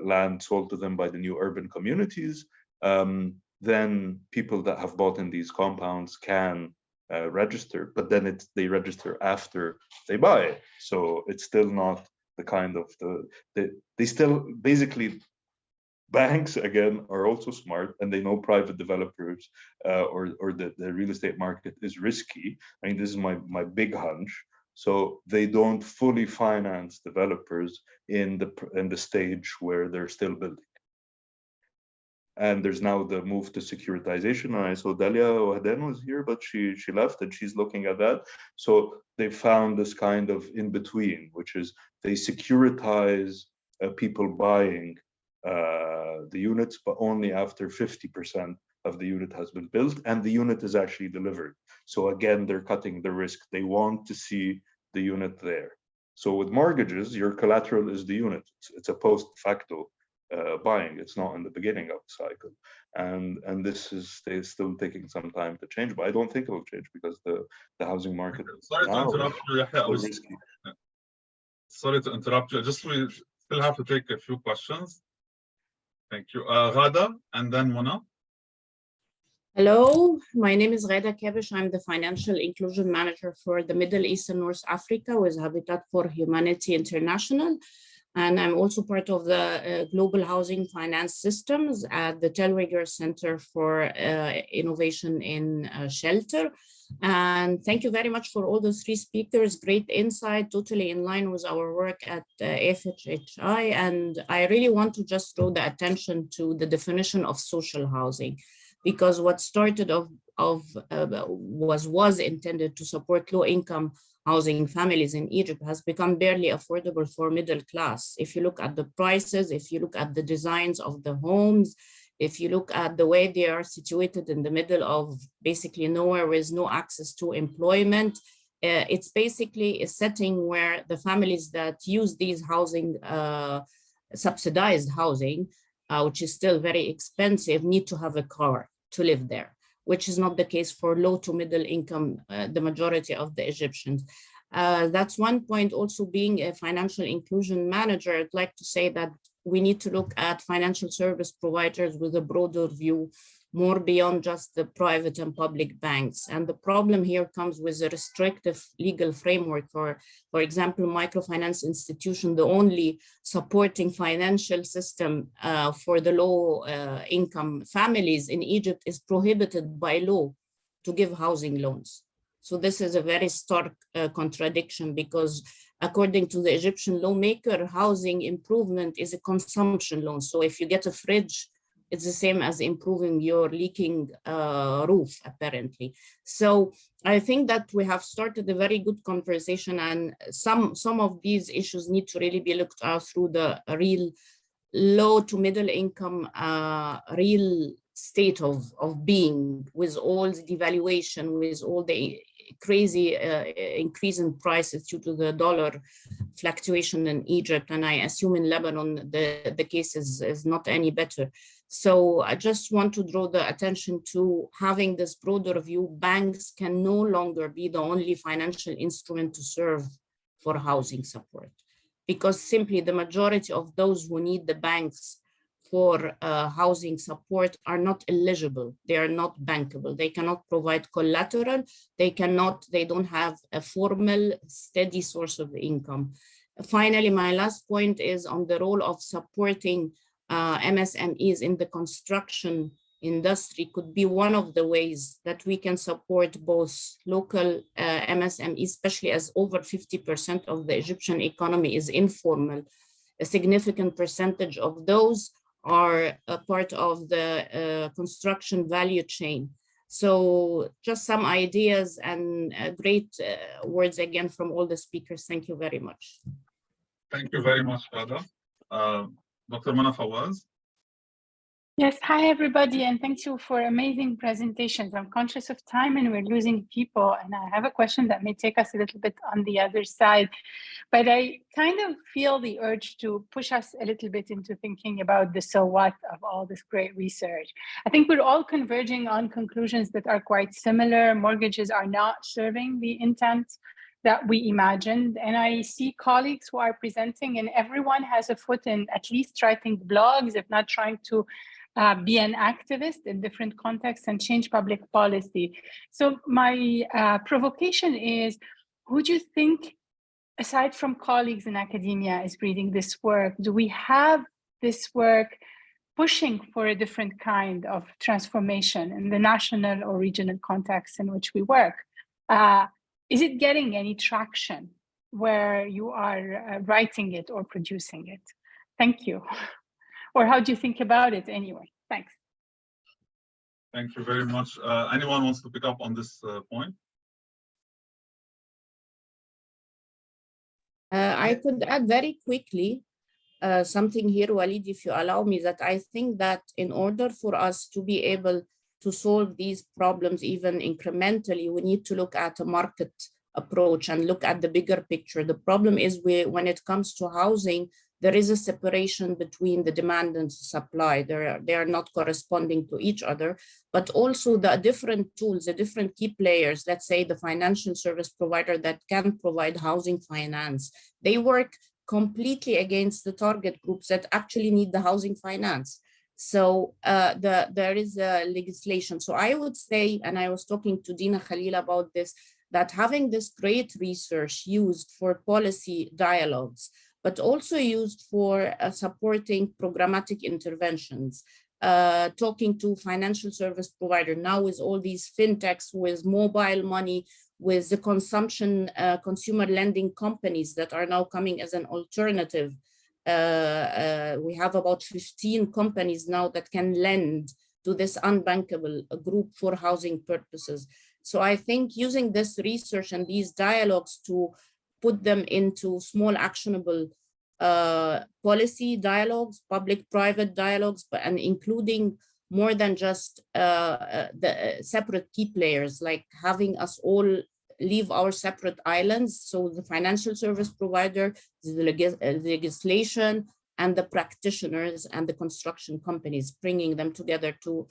S4: land sold to them by the new urban communities, then people that have bought in these compounds can register, but then they register after they buy. So it's still not the kind of they still basically, banks again are also smart, and they know private developers or the real estate market is risky. I mean, this is my big hunch. So they don't fully finance developers in the stage where they're still building. And there's now the move to securitization. And I saw Dalia Wahden was here, but she left, and she's looking at that. So they found this kind of in between, which is they securitize people buying the units, but only after 50% of the unit has been built and the unit is actually delivered. So again, they're cutting the risk. They want to see the unit there. So with mortgages, your collateral is the unit. It's a post facto buying. It's not in the beginning of the cycle. And this is still taking some time to change, but I don't think it will change because the housing market
S2: Sorry to interrupt you, Yahya.
S4: risky.
S2: Sorry to interrupt you. Just we still have to take a few questions. Thank you. Ghada and then Mona.
S7: Hello, my name is Ghada Kebish. I'm the Financial Inclusion Manager for the Middle East and North Africa with Habitat for Humanity International. And I'm also part of the Global Housing Finance Systems at the Telriger Center for Innovation in Shelter. And thank you very much for all the three speakers. Great insight, totally in line with our work at FHHI. And I really want to just draw the attention to the definition of social housing, because what started was intended to support low-income housing families in Egypt has become barely affordable for middle class. If you look at the prices, if you look at the designs of the homes, if you look at the way they are situated in the middle of basically nowhere with no access to employment, it's basically a setting where the families that use these housing, subsidized housing, which is still very expensive, need to have a car to live there, which is not the case for low to middle income, the majority of the Egyptians. That's one point. Also, being a financial inclusion manager, I'd like to say that we need to look at financial service providers with a broader view, more beyond just the private and public banks. And the problem here comes with a restrictive legal framework. For example, microfinance institution, the only supporting financial system for the low income families in Egypt, is prohibited by law to give housing loans. So this is a very stark contradiction, because according to the Egyptian lawmaker, housing improvement is a consumption loan. So if you get a fridge, it's the same as improving your leaking roof, apparently. So I think that we have started a very good conversation, and some of these issues need to really be looked at through the real low to middle income, real state of being, with all the devaluation, with all the crazy increase in prices due to the dollar fluctuation in Egypt. And I assume in Lebanon, the case is not any better. So I just want to draw the attention to having this broader view. Banks can no longer be the only financial instrument to serve for housing support, because simply the majority of those who need the banks for housing support are not eligible. They are not bankable. They cannot provide collateral. They don't have a formal, steady source of income. Finally, my last point is on the role of supporting MSMEs in the construction industry. Could be one of the ways that we can support both local MSMEs, especially as over 50% of the Egyptian economy is informal. A significant percentage of those are a part of the construction value chain. So just some ideas and great words again from all the speakers. Thank you very much.
S2: Thank you very much, Ghada. Dr. Mana Fawaz.
S8: Yes, hi everybody, and thank you for amazing presentations. I'm conscious of time and we're losing people, and I have a question that may take us a little bit on the other side, but I kind of feel the urge to push us a little bit into thinking about the so what of all this great research. I think we're all converging on conclusions that are quite similar. Mortgages are not serving the intent that we imagined, and I see colleagues who are presenting, and everyone has a foot in at least writing blogs, if not trying to be an activist in different contexts and change public policy. So my provocation is, who do you think, aside from colleagues in academia, is reading this work? Do we have this work pushing for a different kind of transformation in the national or regional context in which we work? Is it getting any traction where you are writing it or producing it? Thank you. Or how do you think about it anyway? Thanks.
S2: Thank you very much. Anyone wants to pick up on this point?
S7: I could add very quickly something here, Walid, if you allow me, that I think that in order for us to be able to solve these problems even incrementally, we need to look at a market approach and look at the bigger picture. The problem is when it comes to housing, there is a separation between the demand and supply. They are not corresponding to each other, but also the different tools, the different key players, let's say the financial service provider that can provide housing finance, they work completely against the target groups that actually need the housing finance. So there is a legislation. So I would say, and I was talking to Dina Khalil about this, that having this great research used for policy dialogues, but also used for supporting programmatic interventions, talking to financial service provider now with all these fintechs, with mobile money, with the consumer lending companies that are now coming as an alternative. We have about 15 companies now that can lend to this unbankable group for housing purposes. So I think using this research and these dialogues to put them into small actionable policy dialogues, public-private dialogues, and including more than just the separate key players, like having us all leave our separate islands. So the financial service provider, the legislation, and the practitioners and the construction companies, bringing them together to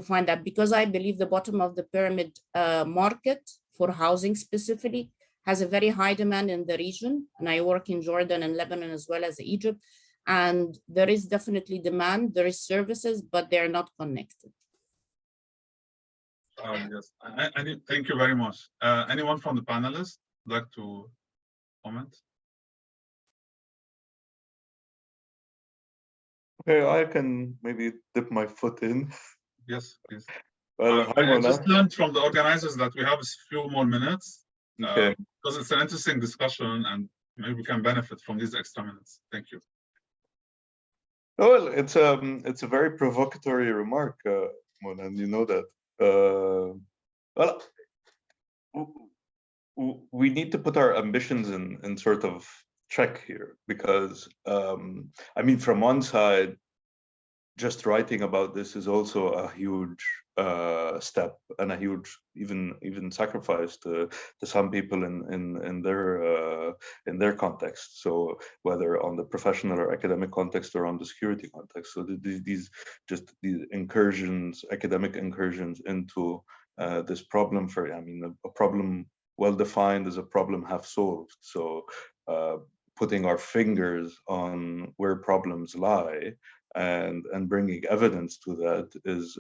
S7: find that, because I believe the bottom of the pyramid market for housing specifically has a very high demand in the region. And I work in Jordan and Lebanon as well as Egypt. And there is definitely demand, there is services, but they're not connected.
S2: Yes, thank you very much. Anyone from the panelists would like to comment?
S4: Okay, I can maybe dip my foot in.
S2: Yes, please.
S4: Well,
S2: I just learned from the organizers that we have a few more minutes,
S4: okay,
S2: because it's an interesting discussion and maybe we can benefit from these extra minutes. Thank you.
S4: Well, it's a very provocatory remark, Mona, and you know that. Well, we need to put our ambitions in sort of check here, because I mean, from one side, just writing about this is also a huge step and a huge even sacrifice to some people in their context. So whether on the professional or academic context or on the security context. So these incursions, academic incursions into this problem, I mean, a problem well defined is a problem half solved. So putting our fingers on where problems lie and bringing evidence to that is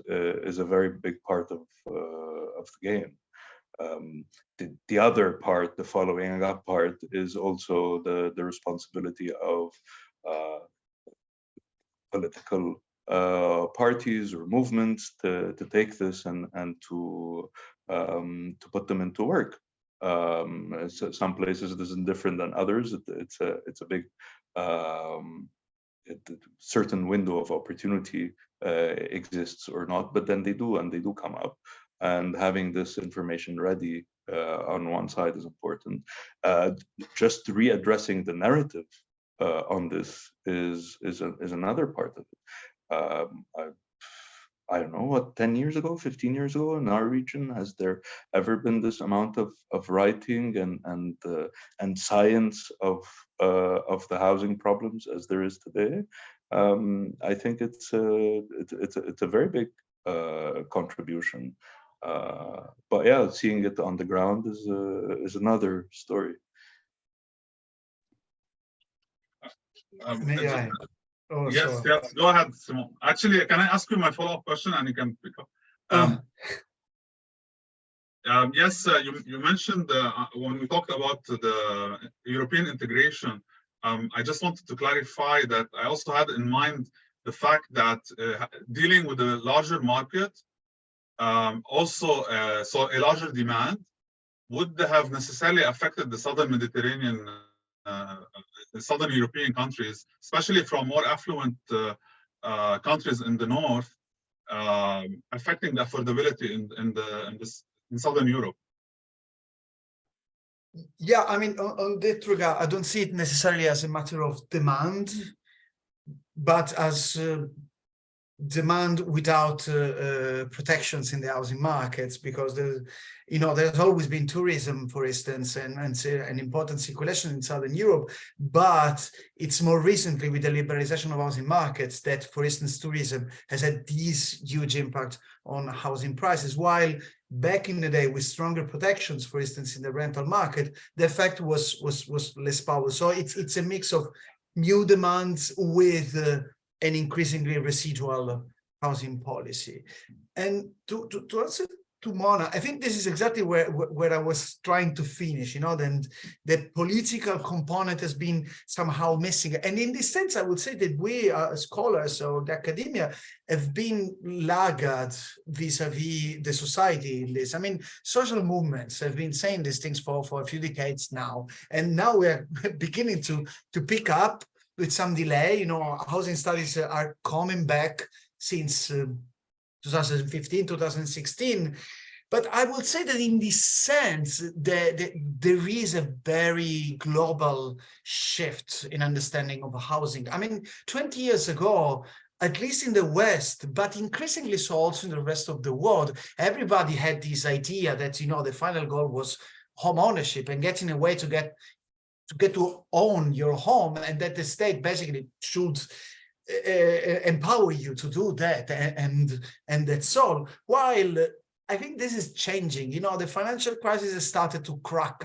S4: a very big part of the game. The other part, the following up part, is also the responsibility of political parties or movements to take this and to put them into work. Some places it isn't different than others. It's a big certain window of opportunity exists or not, but then they do come up, and having this information ready on one side is important. Just readdressing the narrative on this is another part of it. I don't know, what, 10 years ago, 15 years ago in our region, has there ever been this amount of writing and science of the housing problems as there is today? I think it's a very big contribution. But yeah, seeing it on the ground is another story.
S2: Yes, go ahead, Simone. Actually, can I ask you my follow-up question and you can pick up? Yes, you mentioned when we talked about the European integration, I just wanted to clarify that I also had in mind the fact that dealing with a larger market, also so a larger demand, would have necessarily affected the Southern Mediterranean, Southern European countries, especially from more affluent countries in the north, affecting the affordability in Southern Europe.
S3: Yeah, I mean, on that regard, I don't see it necessarily as a matter of demand, but as demand without protections in the housing markets, because there's always been tourism, for instance, and an important circulation in Southern Europe, but it's more recently with the liberalization of housing markets that, for instance, tourism has had this huge impact on housing prices, while back in the day with stronger protections, for instance, in the rental market, the effect was less powerful. So it's a mix of new demands with an increasingly residual housing policy. And to answer to Mona, I think this is exactly where I was trying to finish, then the political component has been somehow missing. And in this sense, I would say that we scholars or the academia have been laggard vis-a-vis the society in this. I mean, social movements have been saying these things for a few decades now, and now we're beginning to pick up with some delay. Housing studies are coming back since 2015, 2016. But I would say that in this sense, there is a very global shift in understanding of housing. I mean, 20 years ago, at least in the West, but increasingly so also in the rest of the world, everybody had this idea that, the final goal was home ownership and getting a way to get to own your home, and that the state basically should empower you to do that, and that's all. While I think this is changing. The financial crisis has started to crack,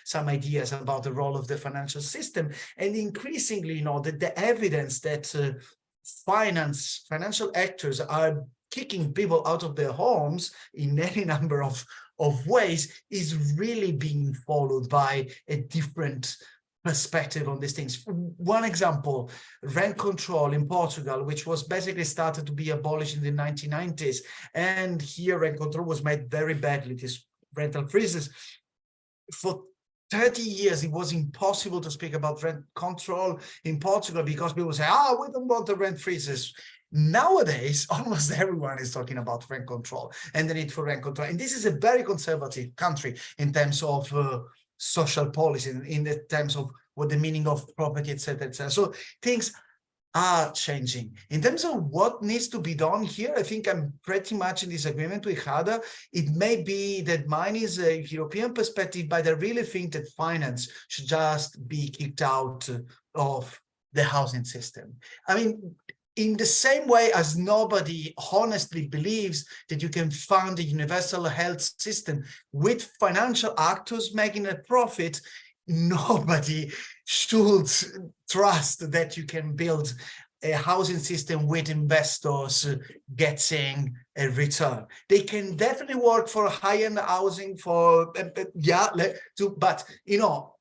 S3: some ideas about the role of the financial system, and increasingly, the evidence that financial actors are kicking people out of their homes in any number of ways is really being followed by a different perspective on these things. One example, rent control in Portugal, which was basically started to be abolished in the 1990s. And here rent control was made very badly, these rental freezes. For 30 years, it was impossible to speak about rent control in Portugal because people say, we don't want the rent freezes. Nowadays, almost everyone is talking about rent control and the need for rent control. And this is a very conservative country in terms of social policy, in the terms of what the meaning of property, etc., etc. So things are changing. In terms of what needs to be done here, I think I'm pretty much in disagreement with Hada. It may be that mine is a European perspective, but I really think that finance should just be kicked out of the housing system. I mean, in the same way as nobody honestly believes that you can fund a universal health system with financial actors making a profit, nobody should trust that you can build a housing system with investors getting a return. They can definitely work for high-end housing but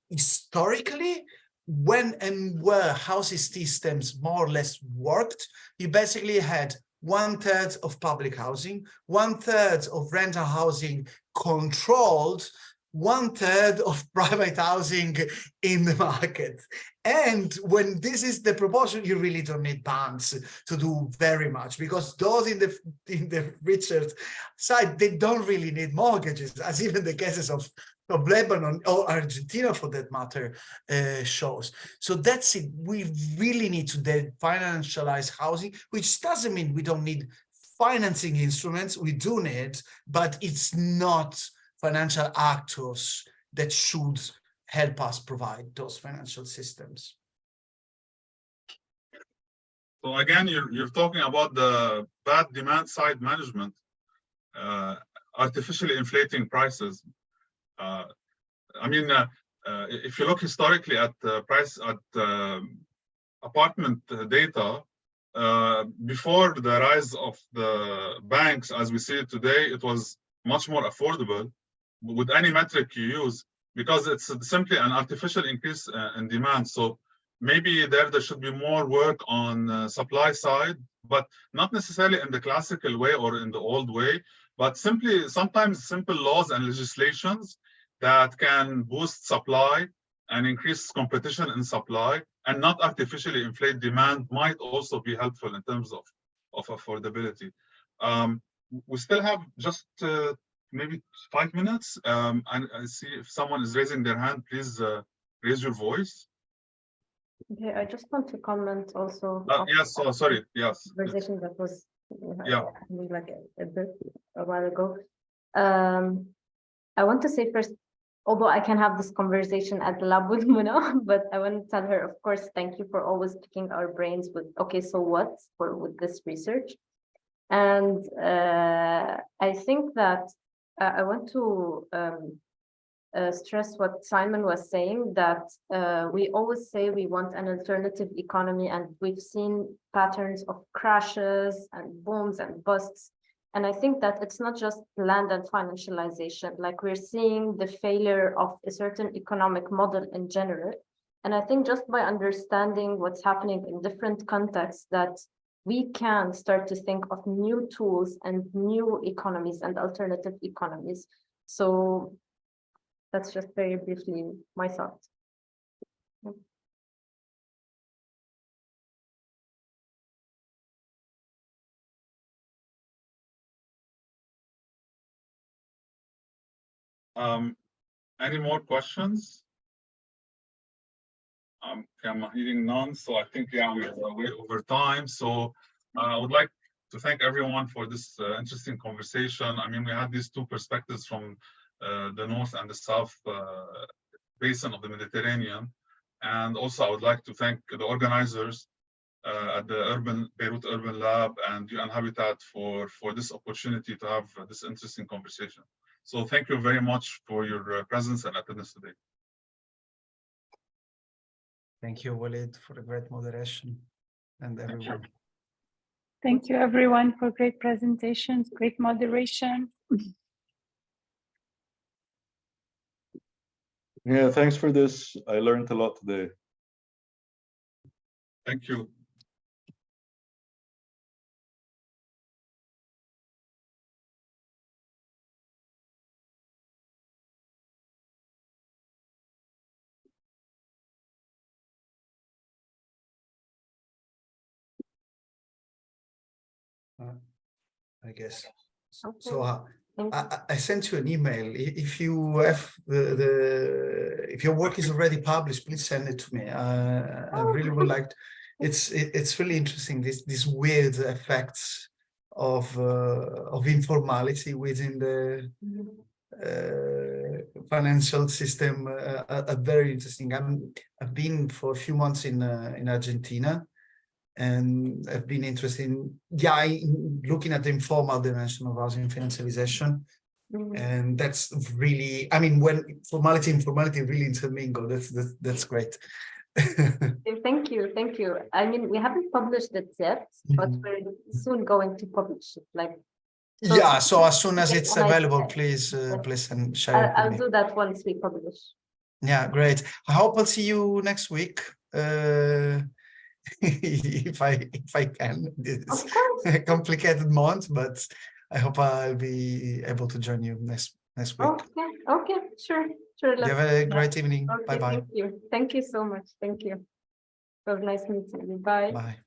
S3: historically, when and where housing systems more or less worked, you basically had 1/3 of public housing, 1/3 of rental housing controlled, 1/3 of private housing in the market. And when this is the proportion, you really don't need banks to do very much, because those in the richer side, they don't really need mortgages, as even the cases of Lebanon or Argentina, for that matter, shows. So that's it. We really need to financialize housing, which doesn't mean we don't need financing instruments. We do need, but it's not financial actors that should help us provide those financial systems.
S2: So again, you're talking about the bad demand side management, artificially inflating prices. If you look historically at the price at apartment data, before the rise of the banks as we see it today, it was much more affordable with any metric you use, because it's simply an artificial increase in demand. So maybe there should be more work on supply side, but not necessarily in the classical way or in the old way, but simply sometimes simple laws and legislations that can boost supply and increase competition in supply and not artificially inflate demand might also be helpful in terms of affordability. We still have just maybe 5 minutes, and I see if someone is raising their hand, please raise your voice.
S5: Okay, I just want to comment also.
S2: Yes, sorry, yes.
S5: Conversation that was like a while ago. I want to say first, although I can have this conversation at the lab with Mona, but I want to tell her, of course, thank you for always picking our brains with, okay, so what with this research? And I think that I want to stress what Simon was saying, that we always say we want an alternative economy, and we've seen patterns of crashes and booms and busts. And I think that it's not just land and financialization, like we're seeing the failure of a certain economic model in general. And I think just by understanding what's happening in different contexts, that we can start to think of new tools and new economies and alternative economies. So that's just very briefly my thought.
S2: Any more questions? Okay, I'm hearing none, so I think, yeah, we are way over time. So I would like to thank everyone for this interesting conversation. I mean, we had these two perspectives from the north and the south basin of the Mediterranean. And also I would like to thank the organizers at the Beirut Urban Lab and UN Habitat for this opportunity to have this interesting conversation. So thank you very much for your presence and attendance today.
S3: Thank you, Walid, for the great moderation, and everyone.
S8: Thank you, everyone, for great presentations, great moderation.
S4: Yeah, thanks for this. I learned a lot today.
S2: Thank you.
S3: I guess.
S5: Okay.
S3: So I sent you an email. If you have if your work is already published, please send it to me. I really would like. It's really interesting. These weird effects of informality within the financial system are very interesting. I've been for a few months in Argentina, and I've been interested in looking at the informal dimension of housing financialization. And that's really, I mean, when formality and informality really intermingle, that's great.
S5: Thank you. I mean, we haven't published it yet, but we're soon going to publish it. Like, so
S3: yeah, so as soon as it's available, please and share it.
S5: I'll do that once we publish.
S3: Yeah, great. I hope I'll see you next week. If I can. It's a complicated month, but I hope I'll be able to join you next week.
S5: Okay, sure.
S3: You have a great evening.
S5: Okay,
S3: Bye-bye.
S5: Thank you so much. Thank you. It was nice meeting you. Bye.
S3: Bye.